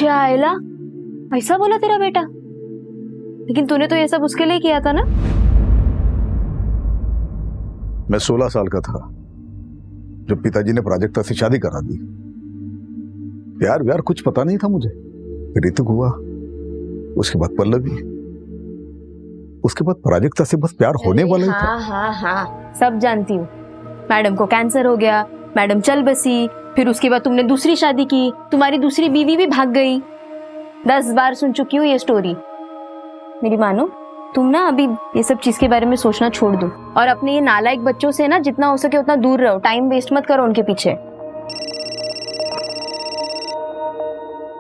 शायला, ऐसा बोला तेरा बेटा? लेकिन तूने तो ये सब उसके लिए किया था ना? मैं 16 साल का था जब पिताजी ने प्राजक्ता से शादी करा दी। प्यार व्यार कुछ पता नहीं था मुझे। ऋतिक हुआ, उसके बाद पल्लवी, उसके बाद प्राजक्ता से बस प्यार होने वाला ही था। हाँ, सब जानती हूँ। मैडम को कैंसर हो गया, मैडम चल बसी, फिर उसके बाद तुमने दूसरी शादी की, तुम्हारी दूसरी बीवी भी भाग गई। 10 बार सुन चुकी हूँ ये स्टोरी। मेरी मानो, तुम ना अभी ये सब चीज के बारे में सोचना छोड़ दो और अपने ये नालायक बच्चों से ना जितना हो सके उतना दूर रहो। टाइम वेस्ट मत करो उनके पीछे।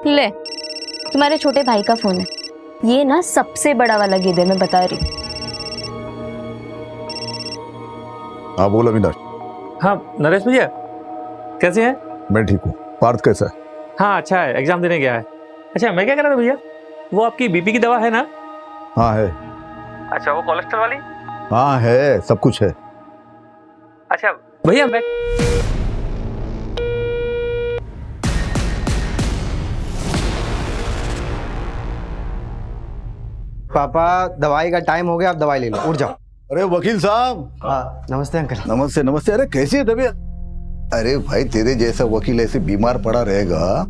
ले, तुम्हारे छोटे भाई का फोन है। ये ना सबसे बड़ा वाला गिद्ध है, मैं बता रही हूँ। हाँ बोल अविनाश। हाँ नरेश भैया, कैसे हैं? मैं ठीक हूँ। पार्थ कैसा है? हाँ अच्छा है, एग्जाम देने गया है। अच्छा मैं क्या कह रहा था भैया, वो आपकी बीपी की दवा है ना? हाँ है। अच्छा वो कोलेस्ट्रॉल वाली? हाँ है, सब कुछ है। अच्छा भैया मैं पापा दवाई का टाइम हो गया, आप दवाई ले लो, उठ जाओ। अरे वकील साहब। हाँ नमस्ते अंकल। नमस्ते नमस्ते। अरे कैसी है तबीयत? अरे भाई तेरे जैसा वकील ऐसे बीमार पड़ा रहेगा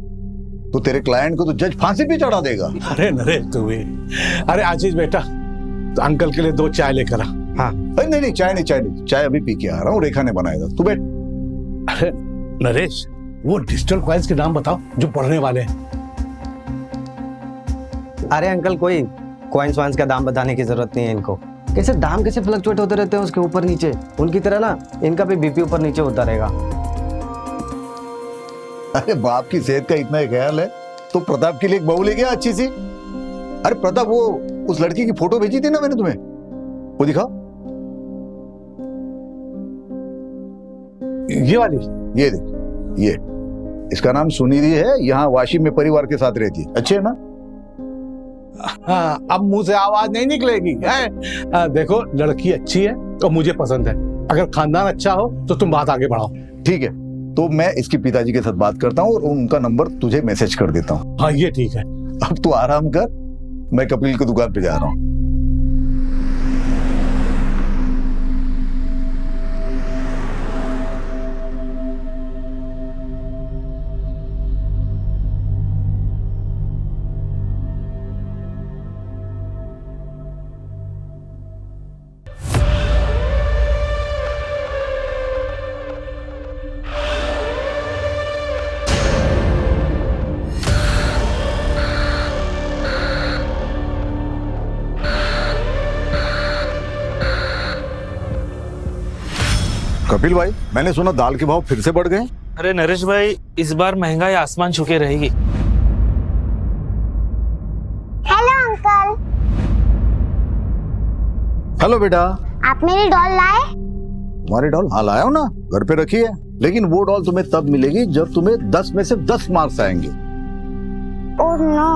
तो तेरे क्लाइंट को तो जज फांसी पे चढ़ा देगा। अरे नरेश तू भी। अरे आशीष बेटा, तो अंकल के लिए 2 चाय लेकर आ। हाँ अरे नहीं, चाय नहीं, चाय अभी पी के आ रहा हूँ। रेखा ने बनाया था, तू बैठ। अरे नरेश, वो डिजिटल कॉइन्स के नाम बताओ जो पढ़ने वाले हैं। अरे अंकल, कोई कॉइन्स वाइन्स का दाम बताने की जरूरत नहीं है इनको। कैसे दाम कैसे फ्लक्चुएट होते रहते हैं उसके ऊपर नीचे, उनकी तरह ना इनका भी बीपी ऊपर नीचे होता रहेगा। अरे बाप की सेहत का इतना ही ख्याल है तो प्रताप के लिए एक बहू ले गया अच्छी सी। अरे प्रताप, वो उस लड़की की फोटो भेजी थी ना मैंने तुम्हें, वो दिखाओ। ये वाली? ये देख, ये इसका नाम सुनिधि है, यहाँ वाशिम में परिवार के साथ रहती है। अच्छे है ना? हाँ, अब मुंह से आवाज नहीं निकलेगी है? देखो लड़की अच्छी है तो मुझे पसंद है। अगर खानदान अच्छा हो तो तुम बात आगे बढ़ाओ। ठीक है, तो मैं इसके पिताजी के साथ बात करता हूँ और उनका नंबर तुझे मैसेज कर देता हूँ। हाँ ये ठीक है। अब तू आराम कर, मैं कपिल की दुकान पे जा रहा हूँ। कपिल भाई, मैंने सुना दाल के भाव फिर से बढ़ गए। अरे नरेश भाई, इस बार महंगाई आसमान छू के रहेगी। Hello uncle. हेलो बेटा। आप मेरी डॉल लाए? तुम्हारी डॉल? हाँ लाया हूँ ना, घर पे रखी है। लेकिन वो डॉल तुम्हें तब मिलेगी जब तुम्हें 10 में से 10 मार्क्स आएंगे। ओह नो,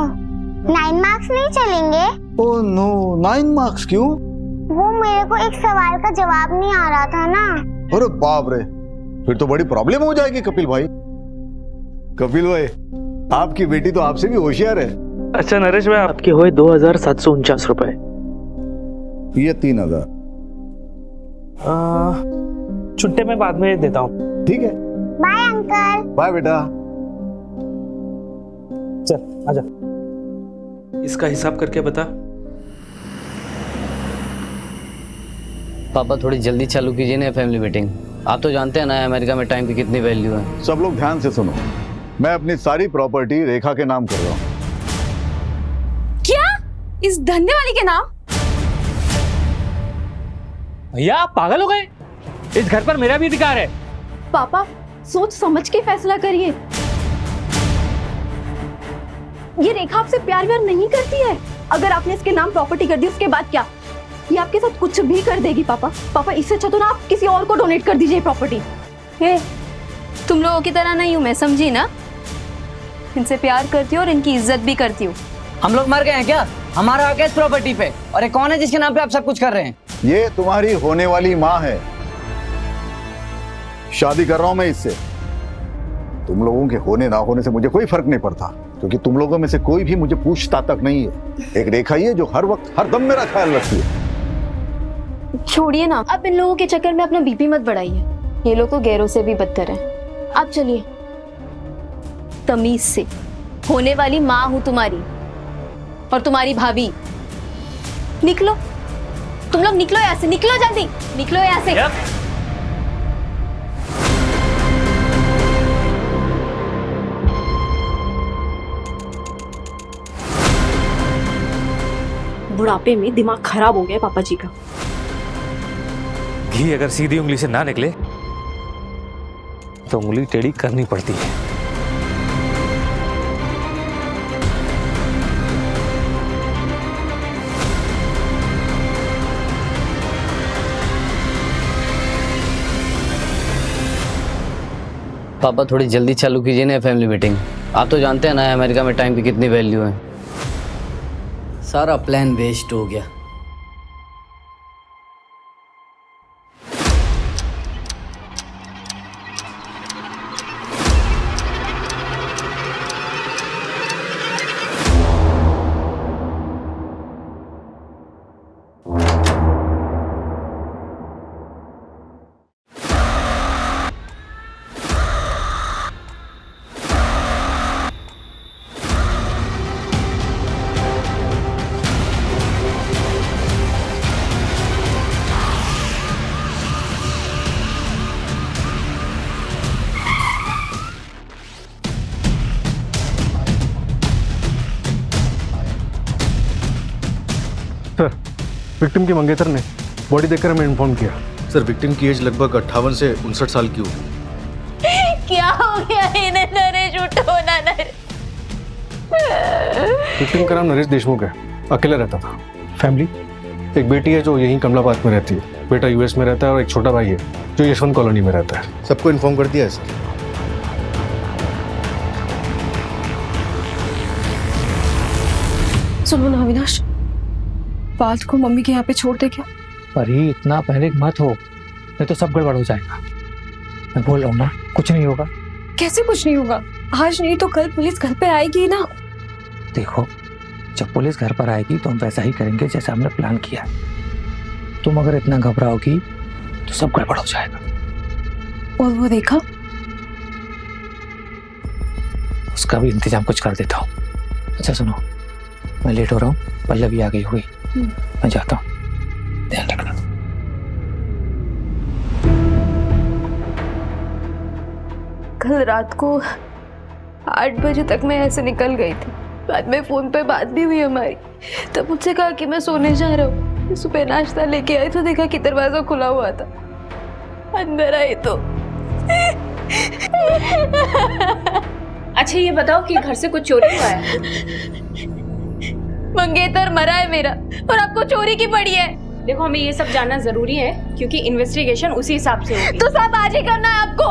9 मार्क्स नहीं चलेंगे? ओह नो, 9 मार्क्स क्यों? वो मेरे को एक सवाल का जवाब नहीं आ रहा था ना। अरे बाप रे, फिर तो बड़ी प्रॉब्लम हो जाएगी कपिल भाई। कपिल भाई, आपकी बेटी तो आपसे भी होशियार है। अच्छा नरेश भाई, आपके हुए 2749 रुपए। ये 3000। छुट्टे में बाद में देता हूँ। ठीक है, बाय अंकल। बाय बेटा। चल आजा, इसका हिसाब करके बता। पापा थोड़ी जल्दी चालू कीजिए ना फैमिली मीटिंग। आप तो जानते हैं ना अमेरिका में टाइम की कितनी वैल्यू है। सब लोग ध्यान से सुनो, मैं अपनी सारी प्रॉपर्टी रेखा के नाम कर रहा हूँ। क्या? इस धंधे वाली के नाम? भैया आप पागल हो गए? इस घर पर मेरा भी अधिकार है। पापा सोच समझ के फैसला करिए। ये रेखा आपसे प्यार व्यार नहीं करती है। अगर आपने इसके नाम प्रॉपर्टी कर दी उसके बाद क्या? ये आपके साथ कुछ भी कर देगी पापा। पापा इससे अच्छा तो ना आप किसी और को डोनेट कर दीजिए प्रॉपर्टी। हे, तुम लोगों की तरह नहीं हूँ मैं, समझी ना? इनसे प्यार करती हूँ और इनकी इज्जत भी करती हूँ। हम लोग मर गए हैं क्या? हमारा हक है इस प्रॉपर्टी पे। और ये कौन है जिसके नाम पे आप सब कुछ कर रहे हैं? ये तुम्हारी होने वाली माँ है। शादी कर रहा हूं मैं इससे। तुम लोगों के होने ना होने से मुझे कोई फर्क नहीं पड़ता। क्योंकि तुम लोगों में से कोई भी मुझे पूछता तक नहीं है। एक रेखा ही है जो हर वक्त हर दम मेरा ख्याल रखती है। छोड़िए ना, आप इन लोगों के चक्कर में अपना बीपी मत बढ़ाइए। ये लोग तो गैरों से भी बदतर हैं। आप चलिए, तमीज से। होने वाली माँ हूं तुम्हारी और तुम्हारी भाभी। निकलो, तुम लोग निकलो यहाँ से, निकलो जल्दी, निकलो यहाँ से। बुढ़ापे में दिमाग खराब हो गया पापा जी का। घी अगर सीधी उंगली से ना निकले तो उंगली टेढ़ी करनी पड़ती है। पापा थोड़ी जल्दी चालू कीजिए ना फैमिली मीटिंग। आप तो जानते हैं ना अमेरिका में टाइम की कितनी वैल्यू है। सारा प्लान वेस्ट हो गया। सर, विक्टिम के मंगेतर ने बॉडी देखकर हमें इन्फॉर्म किया। सर, विक्टिम की एज लगभग 58 से 59 साल की होगी। क्या हो गया इन्हें? नरेश उठो ना नरेश। विक्टिम का नाम नरेश देशमुख है, अकेला रहता था। फैमिली, एक बेटी है जो यहीं कमलाबाद में रहती है, बेटा यूएस में रहता है और एक छोटा भाई है जो यशवंत कॉलोनी में रहता है। सबको इन्फॉर्म कर दिया है सर। सुनो ना अविनाश, बात को मम्मी के यहाँ पे छोड़ दे क्या? परी इतना पैनिक मत हो, नहीं तो सब गड़बड़ हो जाएगा। मैं बोल रहा हूँ ना, कुछ नहीं होगा। कैसे कुछ नहीं होगा? आज नहीं तो कल पुलिस घर पे आएगी ना। देखो, जब पुलिस घर पर आएगी तो हम वैसा ही करेंगे जैसा हमने प्लान किया है। तुम अगर इतना घबराओगी तो सब गड़बड़ हो जाएगा। और वो देखा, उसका भी इंतजाम कुछ कर देता हूँ। अच्छा सुनो, मैं लेट हो रहा हूँ, पल्लवी आ गई हुई, मैं जाता हूँ, ध्यान रखना। कल रात को 8 बजे तक मैं ऐसे निकल गई थी। बाद में फोन पे बात भी हुई हमारी। तब मुझसे कहा कि मैं सोने जा रहा हूँ। सुबह नाश्ता लेके आई तो देखा कि दरवाजा खुला हुआ था। अंदर आई तो अच्छा ये बताओ कि घर से कुछ चोरी हुआ है? मंगेतर मरा है मेरा और आपको चोरी की पड़ी है। देखो, हमें ये सब जानना जरूरी है क्योंकि इन्वेस्टिगेशन उसी हिसाब से होगी। तो सब आज ही करना है आपको।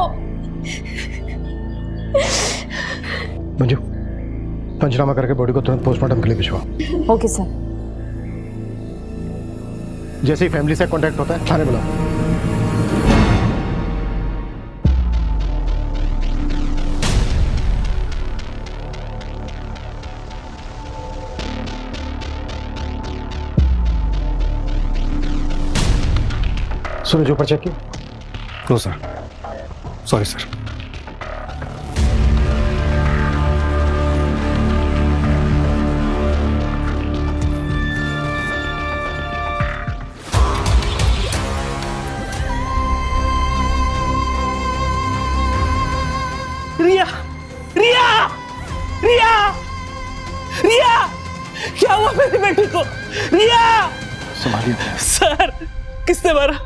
मंजू, पंचनामा करके बॉडी को तुरंत पोस्टमार्टम के लिए भिजवाओ। Okay sir. जैसे ही फैमिली से कांटेक्ट होता है थाने बुलाओ। सूरज ऊपर चेक किया? No sir, sorry sir. Riya, Riya, Riya, Riya, क्या हुआ मेरी बेटी को? रिया, संभालिए सर, किसने मारा?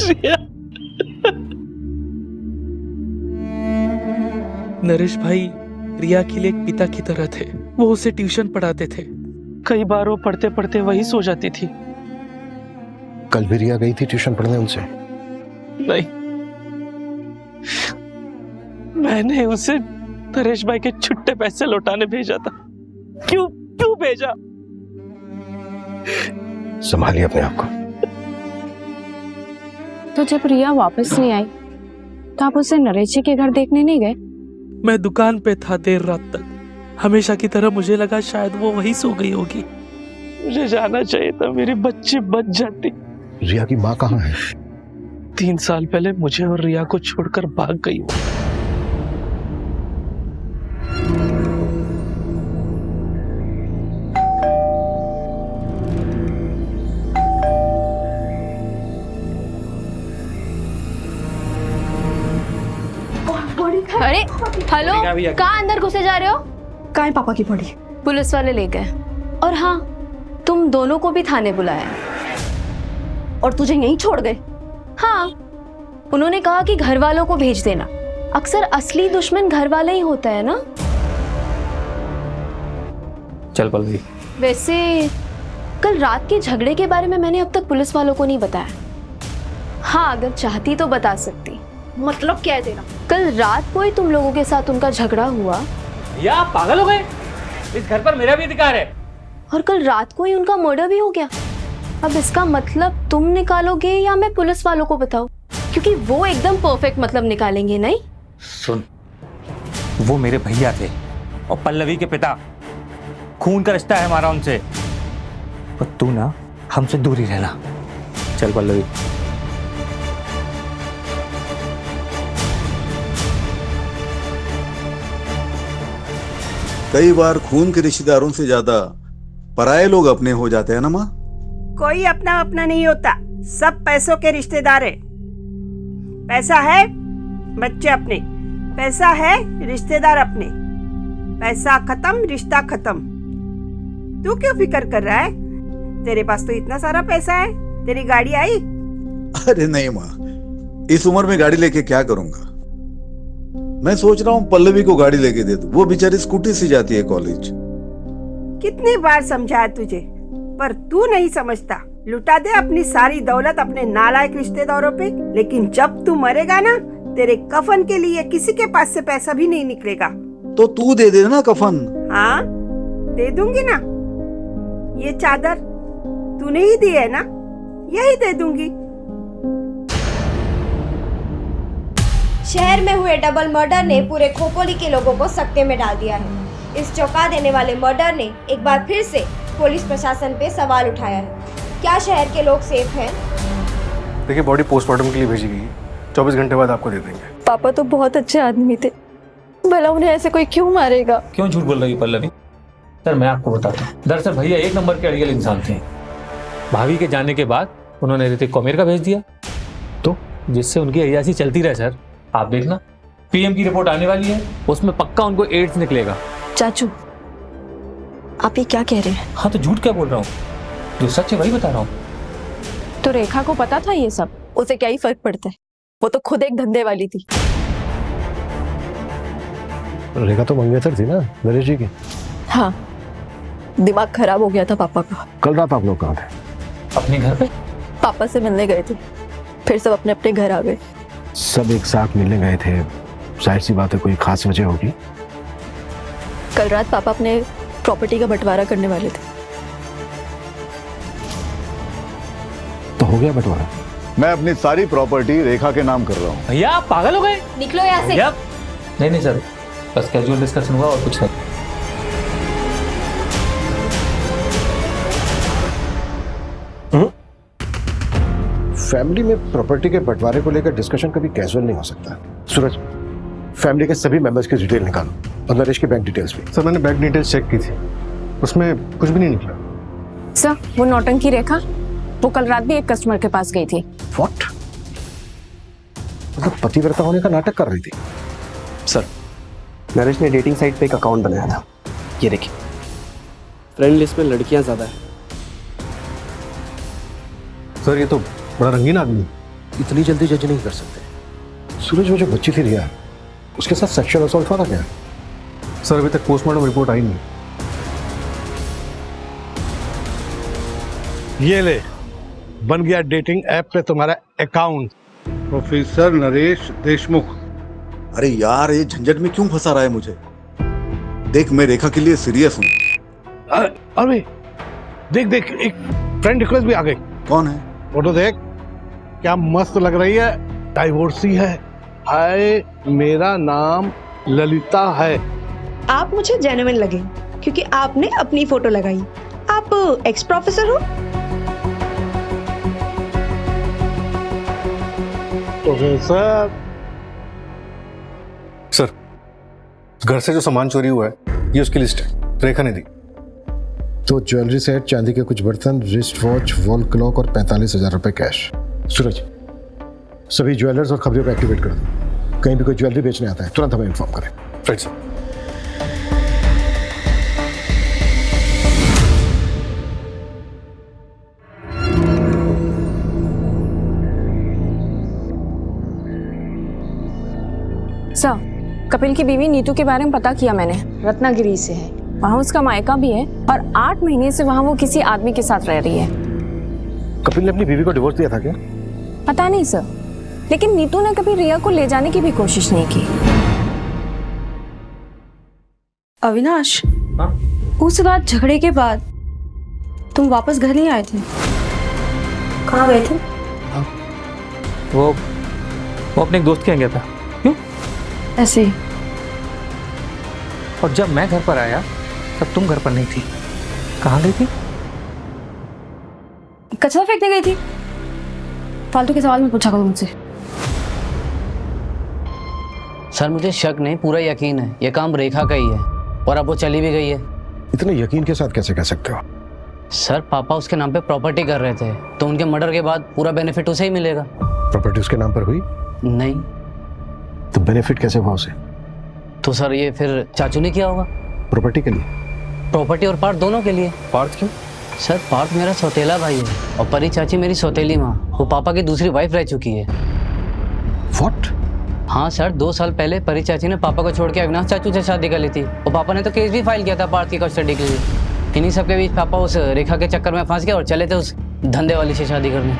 रिया, नरेश भाई रिया के लिए एक पिता की तरह थे। वो उसे ट्यूशन पढ़ाते थे। कई बार वो पढ़ते पढ़ते वही सो जाती थी। कल भी रिया गई थी ट्यूशन पढ़ने उनसे? नहीं, मैंने उसे नरेश भाई के छुट्टे पैसे लौटाने भेजा था। क्यों क्यों भेजा? संभालिए अपने आप को। तो जब रिया वापस नहीं आई तो आप उसे नरेश जी के घर देखने नहीं गए? मैं दुकान पे था देर रात तक। हमेशा की तरह मुझे लगा शायद वो वहीं सो गई होगी। मुझे जाना चाहिए था, मेरे बच्चे बच जाते। रिया की माँ कहाँ है? 3 साल पहले मुझे और रिया को छोड़कर भाग गई। अरे हेलो, कहाँ अंदर घुसे जा रहे हो? कहाँ है पापा की बॉडी? पुलिस वाले ले गए। और हाँ, तुम दोनों को भी थाने बुलाया। और तुझे यहीं छोड़ गए? हाँ, उन्होंने कहा कि घर वालों को भेज देना। अक्सर असली दुश्मन घर वाले ही होता है ना। चल पल्लवी। वैसे कल रात के झगड़े के बारे में मैंने अब तक पुलिस वालों को नहीं बताया। हाँ, अगर चाहती तो बता सकती। मतलब क्या है तेरा? कल रात को ही तुम लोगों के साथ उनका झगड़ा हुआ। या आप पागल हो गए? इस घर पर मेरा भी अधिकार है। और कल रात को ही उनका मर्डर भी हो गया। अब इसका मतलब तुम निकालोगे या मैं पुलिस वालों को बताऊं? क्योंकि वो एकदम परफेक्ट मतलब निकालेंगे नहीं। सुन, वो मेरे भैया थे और पल्लवी के पिता। खून का रिश्ता है हमारा उनसे। और तू ना हमसे दूर ही रहना। चल पल्लवी। कई बार खून के रिश्तेदारों से ज्यादा पराये लोग अपने हो जाते हैं ना माँ। कोई अपना अपना नहीं होता, सब पैसों के रिश्तेदार है। पैसा है बच्चे अपने, पैसा है रिश्तेदार अपने। पैसा खत्म, रिश्ता खत्म। तू क्यों फिक्र कर रहा है? तेरे पास तो इतना सारा पैसा है। तेरी गाड़ी आई? अरे नहीं माँ, इस उम्र में गाड़ी लेके क्या करूंगा। मैं सोच रहा हूँ पल्लवी को गाड़ी लेके दे दूं। वो बेचारी स्कूटी से जाती है कॉलेज। कितनी बार समझाया तुझे, पर तू नहीं समझता। लुटा दे अपनी सारी दौलत अपने नालायक रिश्तेदारों पे, लेकिन जब तू मरेगा ना, तेरे कफन के लिए किसी के पास से पैसा भी नहीं निकलेगा। तो तू दे दे ना कफन। हाँ, दे दूंगी ना। ये चादर तूने ही दी है ना, यही दे दूंगी। शहर में हुए डबल मर्डर ने पूरे खोपोली के लोगों को सकते में डाल दिया है। इस चौंका देने वाले मर्डर ने एक बार फिर से पुलिस प्रशासन पे सवाल उठाया है। क्या शहर के लोग सेफ हैं? देखिए, बॉडी पोस्टमार्टम के लिए भेजी गई है। 24 घंटे बाद आपको दे देंगे। पापा तो बहुत अच्छे आदमी थे, भला उन्हें ऐसे कोई क्यों मारेगा? क्यों झूठ बोल रही पल्लवी? सर मैं आपको बताता हूँ। दरअसल भैया एक नंबर के अड़ियल इंसान थे। भाभी के जाने के बाद उन्होंने ऋतिक को अमेरिका भेज दिया, तो जिससे उनकी अय्यासी चलती रहे। सर आप देखना, पीएम की रिपोर्ट आने वाली है, उसमें पक्का उनको एड्स निकलेगा। चाचू, आप ये क्या कह रहे हैं? हाँ तो झूठ क्या बोल रहा हूँ, जो सच है वही बता रहा हूँ। तो रेखा को पता था ये सब? उसे क्या ही फर्क पड़ता है, वो तो खुद एक धंधे वाली थी। रेखा तो मंगेतर थी ना नरेश जी की। हाँ, दिमाग खराब हो गया था पापा का। कल रात आप लोग कहाँ थे? अपने घर पे पापा से मिलने गए थे, फिर सब अपने अपने घर आ गए। सब एक साथ मिलने गए थे, जाहिर सी बात है कोई खास वजह होगी। कल रात पापा अपने प्रॉपर्टी का बंटवारा करने वाले थे। तो हो गया बंटवारा? मैं अपनी सारी प्रॉपर्टी रेखा के नाम कर रहा हूँ। भैया आप पागल हो गए? निकलो यहाँ से। भैया नहीं सर, बस कैजुअल डिस्कशन हुआ और कुछ नहीं। फैमिली में प्रॉपर्टी के बंटवारे को लेकर डिस्कशन कभी कैजुअल नहीं हो सकता। सूरज, फैमिली के सभी मेंबर्स की डिटेल निकालो और नरेश की बैंक डिटेल्स भी। सर मैंने बैंक डिटेल्स चेक की थी, उसमें कुछ भी नहीं निकला। सर वो नौटंकी रेखा, वो कल रात भी एक कस्टमर के पास गई थी। व्हाट? मतलब पतिव्रता होने का नाटक कर रही थी? सर नरेश ने डेटिंग साइट पे एक अकाउंट बनाया था, ये देखिए। फ्रेंड लिस्ट में लड़कियां ज्यादा है। सर ये तो बड़ा रंगीन आदमी, इतनी जल्दी जज नहीं कर सकते। सूरज, वो जो बच्ची थी रिया, उसके साथ सेक्सुअल असॉल्ट हुआ था क्या? सर अभी तक पोस्टमार्टम रिपोर्ट आई नहीं। ये ले, बन गया डेटिंग ऐप पे तुम्हारा अकाउंट। प्रोफेसर नरेश देशमुख। अरे यार, ये झंझट में क्यों फंसा रहा है मुझे? देख, मैं रेखा के लिए सीरियस हूँ। अरे देख, एक फ्रेंड रिक्वेस्ट भी आ गई। कौन है? फोटो देख। क्या मस्त लग रही है, डाइवोर्सी है। हाय, मेरा नाम ललिता है। आप मुझे जेन्युइन लगे क्योंकि आपने अपनी फोटो लगाई। आप एक्स प्रोफेसर हो? प्रोफेसर सर, घर से जो सामान चोरी हुआ है ये उसकी लिस्ट है, रेखा ने दी। तो ज्वेलरी सेट, चांदी के कुछ बर्तन, रिस्ट वॉच, वॉल क्लॉक और 45,000 रुपए कैश। सूरज, सभी ज्वेलर्स और खबरियों को एक्टिवेट कर दो। कहीं भी कोई ज्वेलरी बेचने आता है तुरंत हमें इन्फॉर्म करें। Right sir. सर, कपिल की बीवी नीतू के बारे में पता किया मैंने। रत्नागिरी से है, वहाँ उसका मायका भी है और 8 महीने से वहाँ वो किसी आदमी के साथ रह रही है। कपिल ने अपनी बीवी को डिवोर्स दिया था क्या? पता नहीं सर, लेकिन नीतू ने कभी रिया को ले जाने की भी कोशिश नहीं की। अविनाश, उस रात झगड़े के बाद तुम वापस घर नहीं आए थे? कहाँ गए थे? वो अपने एक दोस्त के यहाँ गया था। क्यों? ऐसे ही। और जब मैं घर पर आया तब तुम घर पर नहीं थी। कहाँ गई थी? कचरा फेंकने गई थी। फालतू के सवाल में पूछा करो मुझसे। सर मुझे शक नहीं, पूरा यकीन है ये काम रेखा का ही है और अब वो चली भी गई है। इतने यकीन के साथ कैसे कह सकते हो? सर पापा उसके नाम पे प्रॉपर्टी कर रहे थे, तो उनके मर्डर के बाद पूरा बेनिफिट उसे ही मिलेगा। प्रॉपर्टी उसके नाम पर हुई? नहीं। तो बेनिफिट कैसे हुआ उसे? तो सर ये फिर चाचू ने किया होगा। प्रॉपर्टी के लिए? प्रॉपर्टी और पार्थ दोनों के लिए। पार्थ क्यों? सर पार्थ मेरा सौतेला भाई है और परी चाची मेरी सौतेली माँ। वो पापा की दूसरी वाइफ रह चुकी है। What? हाँ सर, 2 साल पहले परी चाची ने पापा को छोड़ के अविनाश चाचू से शादी कर ली थी और पापा ने तो केस भी फाइल किया था पार्थ की कस्टडी के लिए। इन्हीं सब के बीच पापा उस रेखा के चक्कर में फंस गए और चले थे उस धंधे वाली से शादी करने।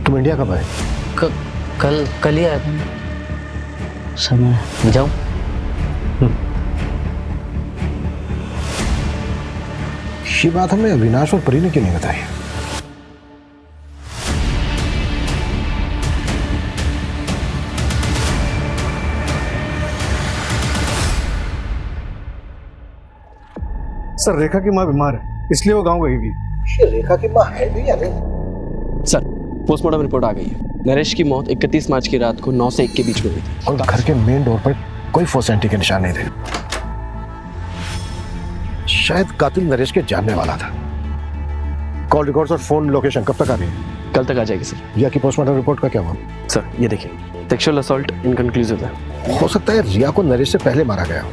तुम इंडिया कब आए? कल ही आया था सर। मैं जाऊँ? ये बात हमें अविनाश और परी ने क्यों नहीं बताई? सर रेखा की माँ बीमार है इसलिए वो गांव गई हुई। रेखा की माँ है भी या नहीं? सर पोस्टमार्टम रिपोर्ट आ गई है। नरेश की मौत 31 मार्च की रात को 9 से 1 के बीच में हुई थी और घर के मेन डोर पर कोई फोसेंटी के निशान नहीं थे। शायद कातिल नरेश के जानने वाला था। कॉल रिकॉर्ड्स और फोन लोकेशन कब तक आ रही है? कल तक आ जाएगी सर। रिया की पोस्टमार्टम रिपोर्ट का क्या हुआ? सर ये देखिए, सेक्सुअल असॉल्ट इनकंक्लूसिव है। हो सकता है रिया को नरेश से पहले मारा गया हो,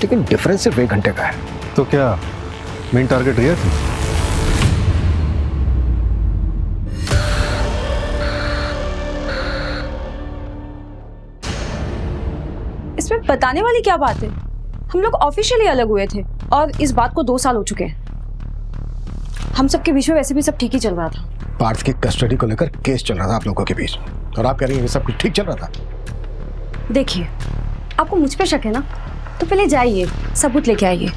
लेकिन डिफरेंस सिर्फ 1 घंटे का है। तो क्या मेन टारगेट रिया थी? इसमें बताने वाली क्या बात है? हम लोग ऑफिशियली अलग हुए थे और इस बात को 2 साल हो चुके हैं। हम सबके बीच में वैसे भी सब ठीक ही चल रहा था। पार्थ की कस्टडी को लेकर केस चल रहा था आप लोगों के बीच और आप कह रही हैं कि सब कुछ ठीक चल रहा था। देखिए, आपको मुझ पे शक है ना, तो पहले जाइए सबूत लेके आइए,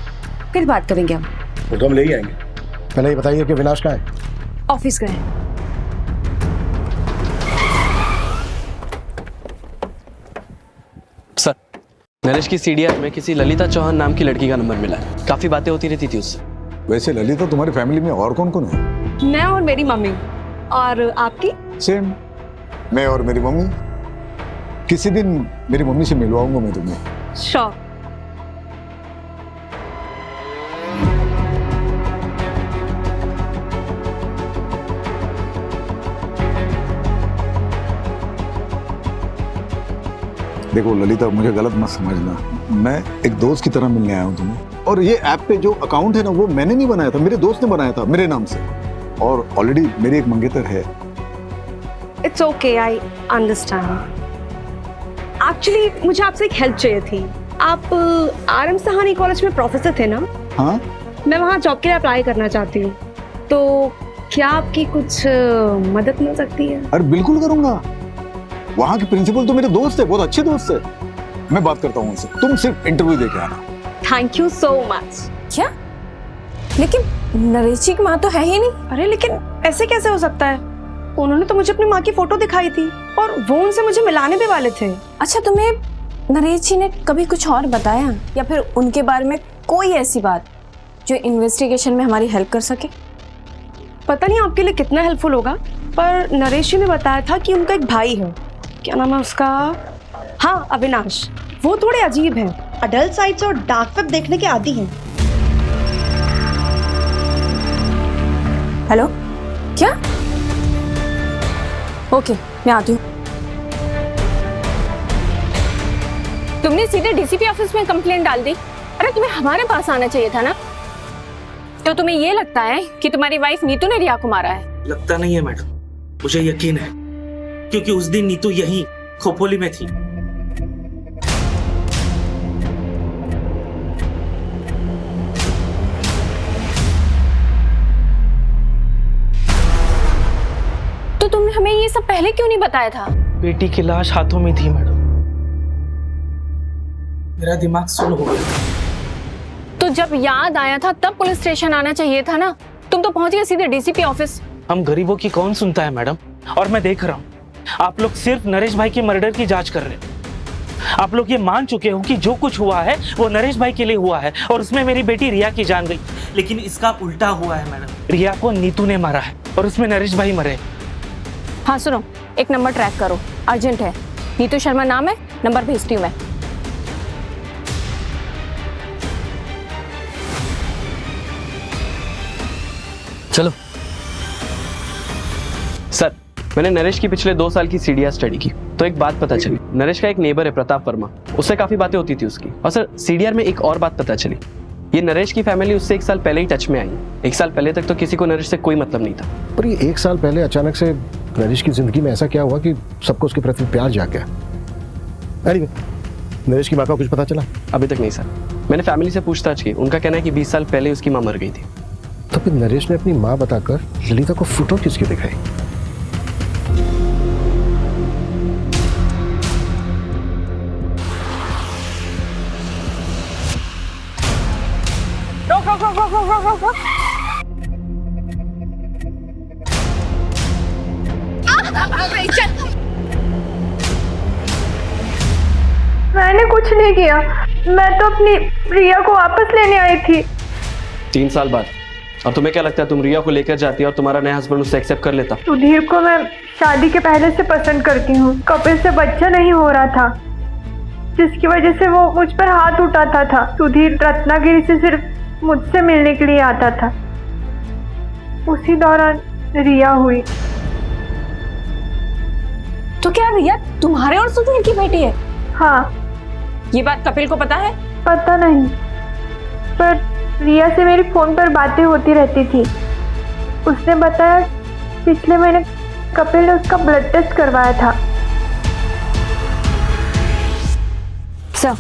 फिर बात करेंगे हम। तो हम ले ही आएंगे। पहले ये बताइए कि विनाश कहाँ है? ऑफिस गए। सर नरेश की सीडीआर में किसी ललिता चौहान नाम की लड़की का नंबर मिला है। काफी बातें होती रहती थी उससे। वैसे ललिता तुम्हारी फैमिली में और कौन कौन है? मैं और मेरी मम्मी। और आपकी? सेम, मैं और मेरी मम्मी। किसी दिन मेरी मम्मी से मिलवाऊंगा मैं तुम्हें। श्योर। देखो ललिता, मुझे गलत मत समझना, मैं एक दोस्त की तरह मिलने आया हूँ तुम्हें। और ये ऐप पे जो अकाउंट है ना, वो मैंने नहीं बनाया था, मेरे दोस्त ने बनाया था मेरे नाम से। और ऑलरेडी मेरी एक मंगेतर है। It's okay, I understand. Actually मुझे आपसे एक हेल्प चाहिए थी। आप RM सहानी कॉलेज में प्रोफेसर थे ना? हाँ। मैं वहाँ जॉब के लिए अप्लाई करना चाहती हूँ, तो क्या आपकी कुछ मदद मिल सकती है? अरे बिल्कुल करूंगा। वहाँ के प्रिंसिपल तो मेरे दोस्त है, बहुत अच्छे दोस्त है। मैं बात करता हूँ उनसे, तुम सिर्फ इंटरव्यू दे के आना। Thank you so much. क्या? लेकिन नरेश जी की माँ तो है ही नहीं। अरे लेकिन ऐसे कैसे हो सकता है? उन्होंने तो मुझे अपनी माँ की फोटो दिखाई थी और वो उनसे मुझे मिलाने भी वाले थे। अच्छा, तुम्हें नरेश जी ने कभी कुछ और बताया या फिर उनके बारे में कोई ऐसी बात जो इन्वेस्टिगेशन में हमारी हेल्प कर सके? पता नहीं आपके लिए कितना हेल्पफुल होगा, पर नरेश जी ने बताया था कि उनका एक भाई है, क्या नाम है उसका, हाँ अविनाश। वो थोड़े अजीब हैं, अडल्ट साइट्स और डार्क वेब देखने के आदी हैं। हेलो, क्या? ओके, मैं आती हूँ। तुमने सीधे डीसीपी ऑफिस में कंप्लेंट डाल दी। अरे तुम्हें हमारे पास आना चाहिए था ना। तो तुम्हें ये लगता है कि तुम्हारी वाइफ नीतू ने रिया को मारा है? लगता नहीं है मैडम, मुझे यकीन है, क्योंकि उस दिन नीतू यहीं खोपोली में थी। तो तुमने हमें ये सब पहले क्यों नहीं बताया था? बेटी की लाश हाथों में थी मैडम, मेरा दिमाग सुन हो गया था। तो जब याद आया था तब पुलिस स्टेशन आना चाहिए था ना। तुम तो पहुंच गए सीधे डीसीपी ऑफिस। हम गरीबों की कौन सुनता है मैडम, और मैं देख रहा हूँ आप लोग सिर्फ नरेश भाई के मर्डर की जांच कर रहे हैं। आप लोग ये मान चुके हो कि जो कुछ हुआ है वो नरेश भाई के लिए हुआ है और उसमें मेरी बेटी रिया की जान गई। लेकिन इसका उल्टा हुआ है मैडम, रिया को नीतू ने मारा है और उसमें नरेश भाई मरे। हाँ सुनो, एक नंबर ट्रैक करो, अर्जेंट है। नीतू शर्मा नाम है, नंबर भेजती हूँ मैं। चलो सर, मैंने नरेश की पिछले 2 साल की सीडीआर स्टडी की तो एक बात पता चली। नरेश का एक नेबर है प्रताप वर्मा, उससे काफी बातें होती थी उसकी। और सर सीडीआर में एक और बात पता चली, ये नरेश की फैमिली उससे 1 साल पहले ही टच में आई। 1 साल पहले तक तो किसी को नरेश से कोई मतलब नहीं था। पर ये 1 साल पहले अचानक से नरेश की जिंदगी में ऐसा क्या हुआ कि सबको उसके प्रति प्यार जाग गया? Anyway, नरेश की माँ का कुछ पता चला? अभी तक नहीं सर, मैंने फैमिली से पूछताछ की, उनका कहना है कि 20 साल पहले उसकी माँ मर गई थी। तो फिर नरेश ने अपनी माँ बताकर ललिता को फोटो किसकी दिखाई? रोक। मैंने कुछ नहीं किया, मैं तो अपनी रिया को वापस लेने आई थी। 3 साल बाद, और तुम्हें क्या लगता है तुम रिया को लेकर जाती और तुम्हारा नया हस्बैंड उससे एक्सेप्ट कर लेता? सुधीर को मैं शादी के पहले से पसंद करती हूँ। कपिल से बच्चा नहीं हो रहा था, जिसकी वजह से वो मुझ पर हाथ उठाता था। सुधीर रत्नागिरी से सिर्फ मुझसे मिलने के लिए आता था। उसी दौरान रिया हुई। तो क्या रिया तुम्हारे और सुधीर की बेटी है? हाँ। ये बात कपिल को पता है? पता नहीं, पर रिया से मेरी फोन पर बातें होती रहती थी। उसने बताया पिछले महीने कपिल ने उसका ब्लड टेस्ट करवाया था। सर,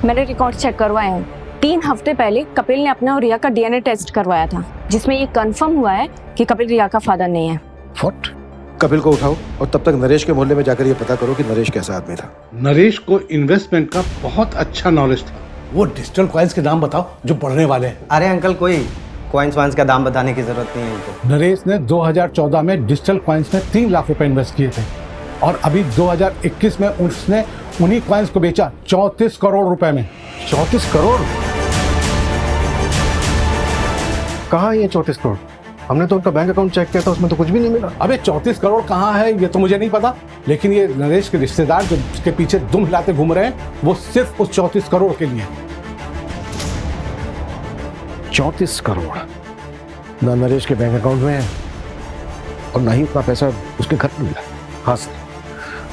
मैंने रिकॉर्ड चेक करवाए हैं। 3 हफ्ते पहले कपिल ने अपना और रिया का डीएनए टेस्ट करवाया था, जिसमें ये कंफर्म हुआ है कि कपिल रिया का फादर नहीं है। व्हाट? कपिल को उठाओ और तब तक नरेश के मोहल्ले में जाकर ये पता करो कि नरेश कैसा आदमी था। नरेश को इन्वेस्टमेंट का बहुत अच्छा नॉलेज था। वो डिजिटल कॉइन्स के नाम बताओ जो बढ़ने वाले हैं। अरे अंकल, कोई कॉइन्स वाइन्स का दाम बताने की जरूरत नहीं है इनको। नरेश ने 2014 में डिजिटल कॉइन्स में 3 लाख रुपए इन्वेस्ट किए थे और अभी 2021 में उसने उन्हीं कॉइन्स को बेचा 34 करोड़ रुपए में। 34 करोड़? कहाँ है ये 34 करोड़? हमने तो उनका बैंक अकाउंट चेक किया था, उसमें तो कुछ भी नहीं मिला। अबे 34 करोड़ कहाँ है ये तो मुझे नहीं पता, लेकिन ये नरेश के रिश्तेदार जो उसके पीछे दुम हिलाते घूम रहे हैं वो सिर्फ उस 34 करोड़ के लिए। 34 करोड़ ना नरेश के बैंक अकाउंट में है और ना ही उतना पैसा उसके घर में मिला। हाँ सर,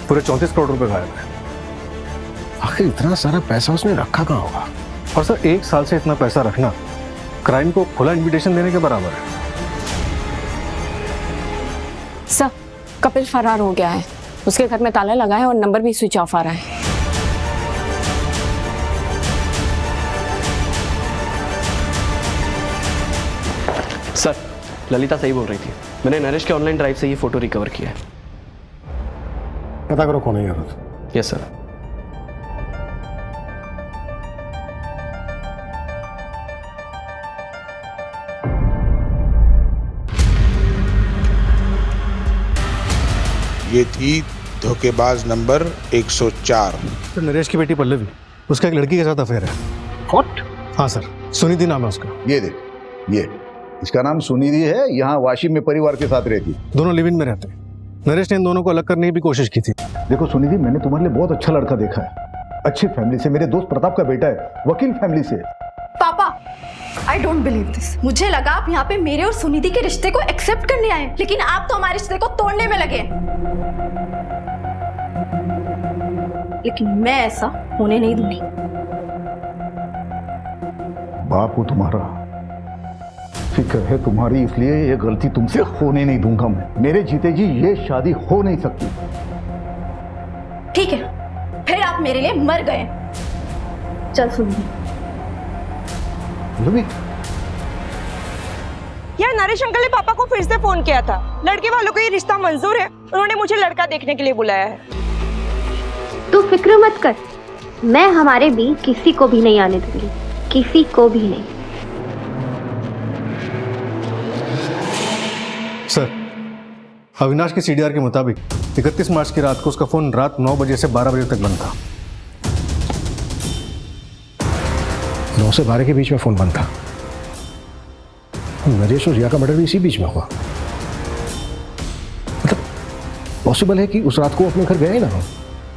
पूरे 34 करोड़ रुपए गायब है। आखिर इतना सारा पैसा उसने रखा कहाँ होगा? और सर 1 साल से इतना पैसा रखना क्राइम को खुला इन्विटेशन देने के बराबर है। सर, कपिल फरार हो गया है। उसके घर में ताला लगा है और नंबर भी स्विच ऑफ आ रहा है। सर, ललिता सही बोल रही थी। मैंने नरेश के ऑनलाइन ड्राइव से ये फोटो रिकवर किया है। पता करो कौन है यार। Yes sir. ये थी धोखेबाज नंबर 104। तो नरेश की बेटी पल्लवी, उसका एक लड़की के साथ अफेयर है। व्हाट? हाँ सर, सुनिधि नाम है उसका। ये देख, ये इसका नाम सुनिधि है, यहाँ वाशिम में परिवार के साथ रहती। दोनों लिव इन में रहते हैं। नरेश ने इन दोनों को अलग करने की भी कोशिश की थी। देखो सुनिधि, मैंने तुम्हारे लिए बहुत अच्छा लड़का देखा है, अच्छी फैमिली से, मेरे दोस्त प्रताप का बेटा है, वकील फैमिली से। पापा, आई डोंट बिलीव दिस। मुझे लगा आप यहाँ पे मेरे और सुनिधि के रिश्ते को एक्सेप्ट करने आए, लेकिन आप तो हमारे रिश्ते को तोड़ने में लगे। लेकिन मैं ऐसा होने नहीं दूंगी। बाप हूं तुम्हारा, फिक्र है तुम्हारी, इसलिए ये गलती तुमसे होने नहीं दूंगा मैं। मेरे जीते जी ये शादी हो नहीं सकती। ठीक है, फिर आप मेरे लिए मर गए। चल सुनिधि। यार नरेश अंकल ने पापा को फिर से फोन किया था। लड़के वालों को ये रिश्ता मंजूर है, उन्होंने मुझे लड़का देखने के लिए बुलाया है। तू फिक्र मत कर, मैं हमारे बीच किसी को भी नहीं आने दूंगी, किसी को भी नहीं। सर, अविनाश की सीडीआर के मुताबिक 31 मार्च की रात को उसका फोन रात 9 बजे से 12 बजे तक बंद था। 9 से 12 के बीच में फोन बंद था। नरेश और रिया का मर्डर भी इसी बीच में हुआ। मतलब पॉसिबल है कि उस रात को अपने घर गए ही ना हो।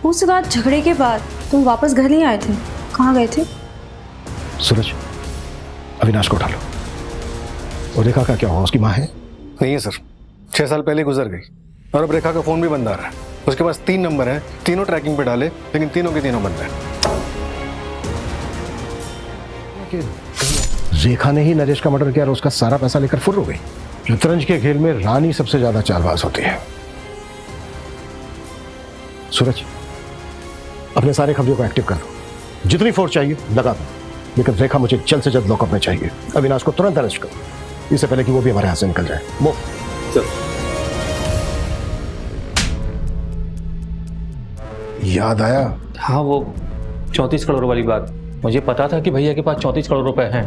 उस रात झगड़े के बाद तुम वापस घर नहीं आए थे, कहाँ गए थे? सूरज, अविनाश को उठा लो और रेखा का क्या हुआ? उसकी माँ है? नहीं है सर, 6 साल पहले गुजर गई और अब रेखा का फोन भी बंद आ रहा है। उसके पास 3 नंबर है, तीनों ट्रैकिंग पे डाले, लेकिन तीनों के तीनों बंद है। रेखा ने ही नरेश का मर्डर किया और उसका सारा पैसा लेकर फुर्र हो गई। शतरंज के खेल में रानी सबसे ज्यादा चालबाज होती है। सूरज, अपने सारे खबरों को एक्टिव कर दो, जितनी फोर्स चाहिए लगा दो, लेकिन रेखा मुझे जल्द से जल्द लॉकअप में चाहिए। अविनाश को तुरंत अरेस्ट करो, इससे पहले कि वो भी हमारे हाथ से निकल जाए। वो याद आया? हाँ, वो 34 करोड़ वाली बात। मुझे पता था कि भैया के पास 34 करोड़ रुपए हैं,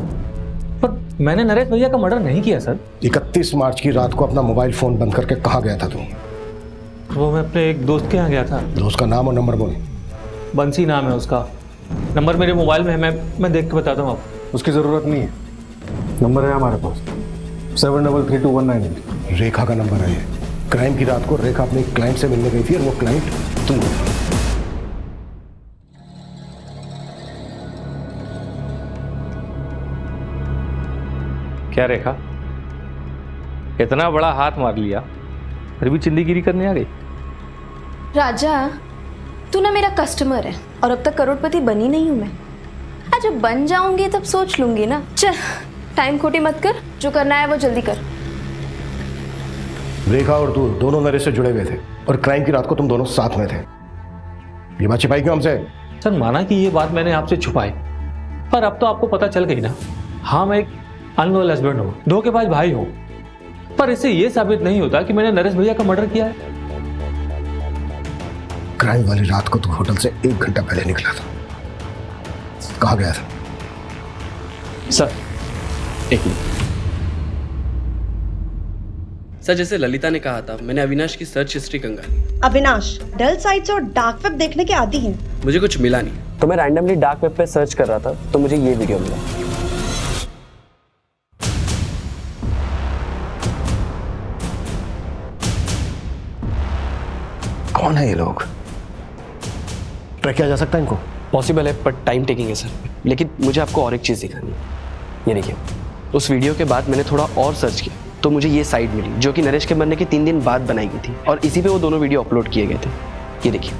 पर मैंने नरेश भैया का मर्डर नहीं किया सर। 31 मार्च की रात को अपना मोबाइल फोन बंद करके कहाँ गया था तू? वो मैं अपने एक दोस्त के यहाँ गया था। दोस्त का नाम और नंबर बोल। बंसी नाम है उसका, नंबर मेरे मोबाइल में है, मैं देख के बताता हूँ आपको। उसकी जरूरत नहीं है, नंबर है हमारे पास 733219। रेखा का नंबर है ये। क्राइम की रात को रेखा अपने क्लाइंट से मिलने गई थी और वो क्लाइंट तुम हो। क्या रेखा, इतना बड़ा हाथ मार लिया फिर भी चिंदीगिरी करने आ गई? राजा, तू ना मेरा कस्टमर है और अब तक करोड़पति बनी नहीं हूं मैं। आज जब बन जाऊंगी तब सोच लूंगी ना। चल, टाइम खोटी मत कर, जो करना है वो जल्दी कर। रेखा और तू दोनों नरेश से जुड़े हुए थे और क्राइम की रात को तुम दोनों साथ में थे। ये बात छिपाई क्यों हमसे? सर, माना कि ये बात मैंने आपसे छुपाई, पर अब तो आपको पता चल गई ना। हाँ, मैं एक अनलॉयल हस्बैंड हूँ, धोखेबाज भाई हूँ, पर इससे ये साबित नहीं होता कि मैंने नरेश भैया का मर्डर किया है। क्राइम वाली रात को तू होटल से 1 घंटा पहले निकला था, कहाँ गया था? सर, एक मिनट। सर, जैसे ललिता ने कहा था, मैंने अविनाश की सर्च हिस्ट्री कंगाली। अविनाश डल साइट्स और डार्क वेब देखने के आदी हैं। मुझे कुछ मिला नहीं, तो मैं रैंडमली डार्क वेब पे सर्च कर रहा था, तो मुझे ये वीडियो मिला। कौन है ये लोग? ट्रैक किया जा सकता है इनको? पॉसिबल है, पर टाइम टेकिंग है सर। लेकिन मुझे आपको और एक चीज़ दिखानी है। ये देखिए, उस वीडियो के बाद मैंने थोड़ा और सर्च किया तो मुझे ये साइट मिली, जो कि नरेश के मरने के 3 दिन बाद बनाई गई थी और इसी पे वो दोनों वीडियो अपलोड किए गए थे। ये देखिए,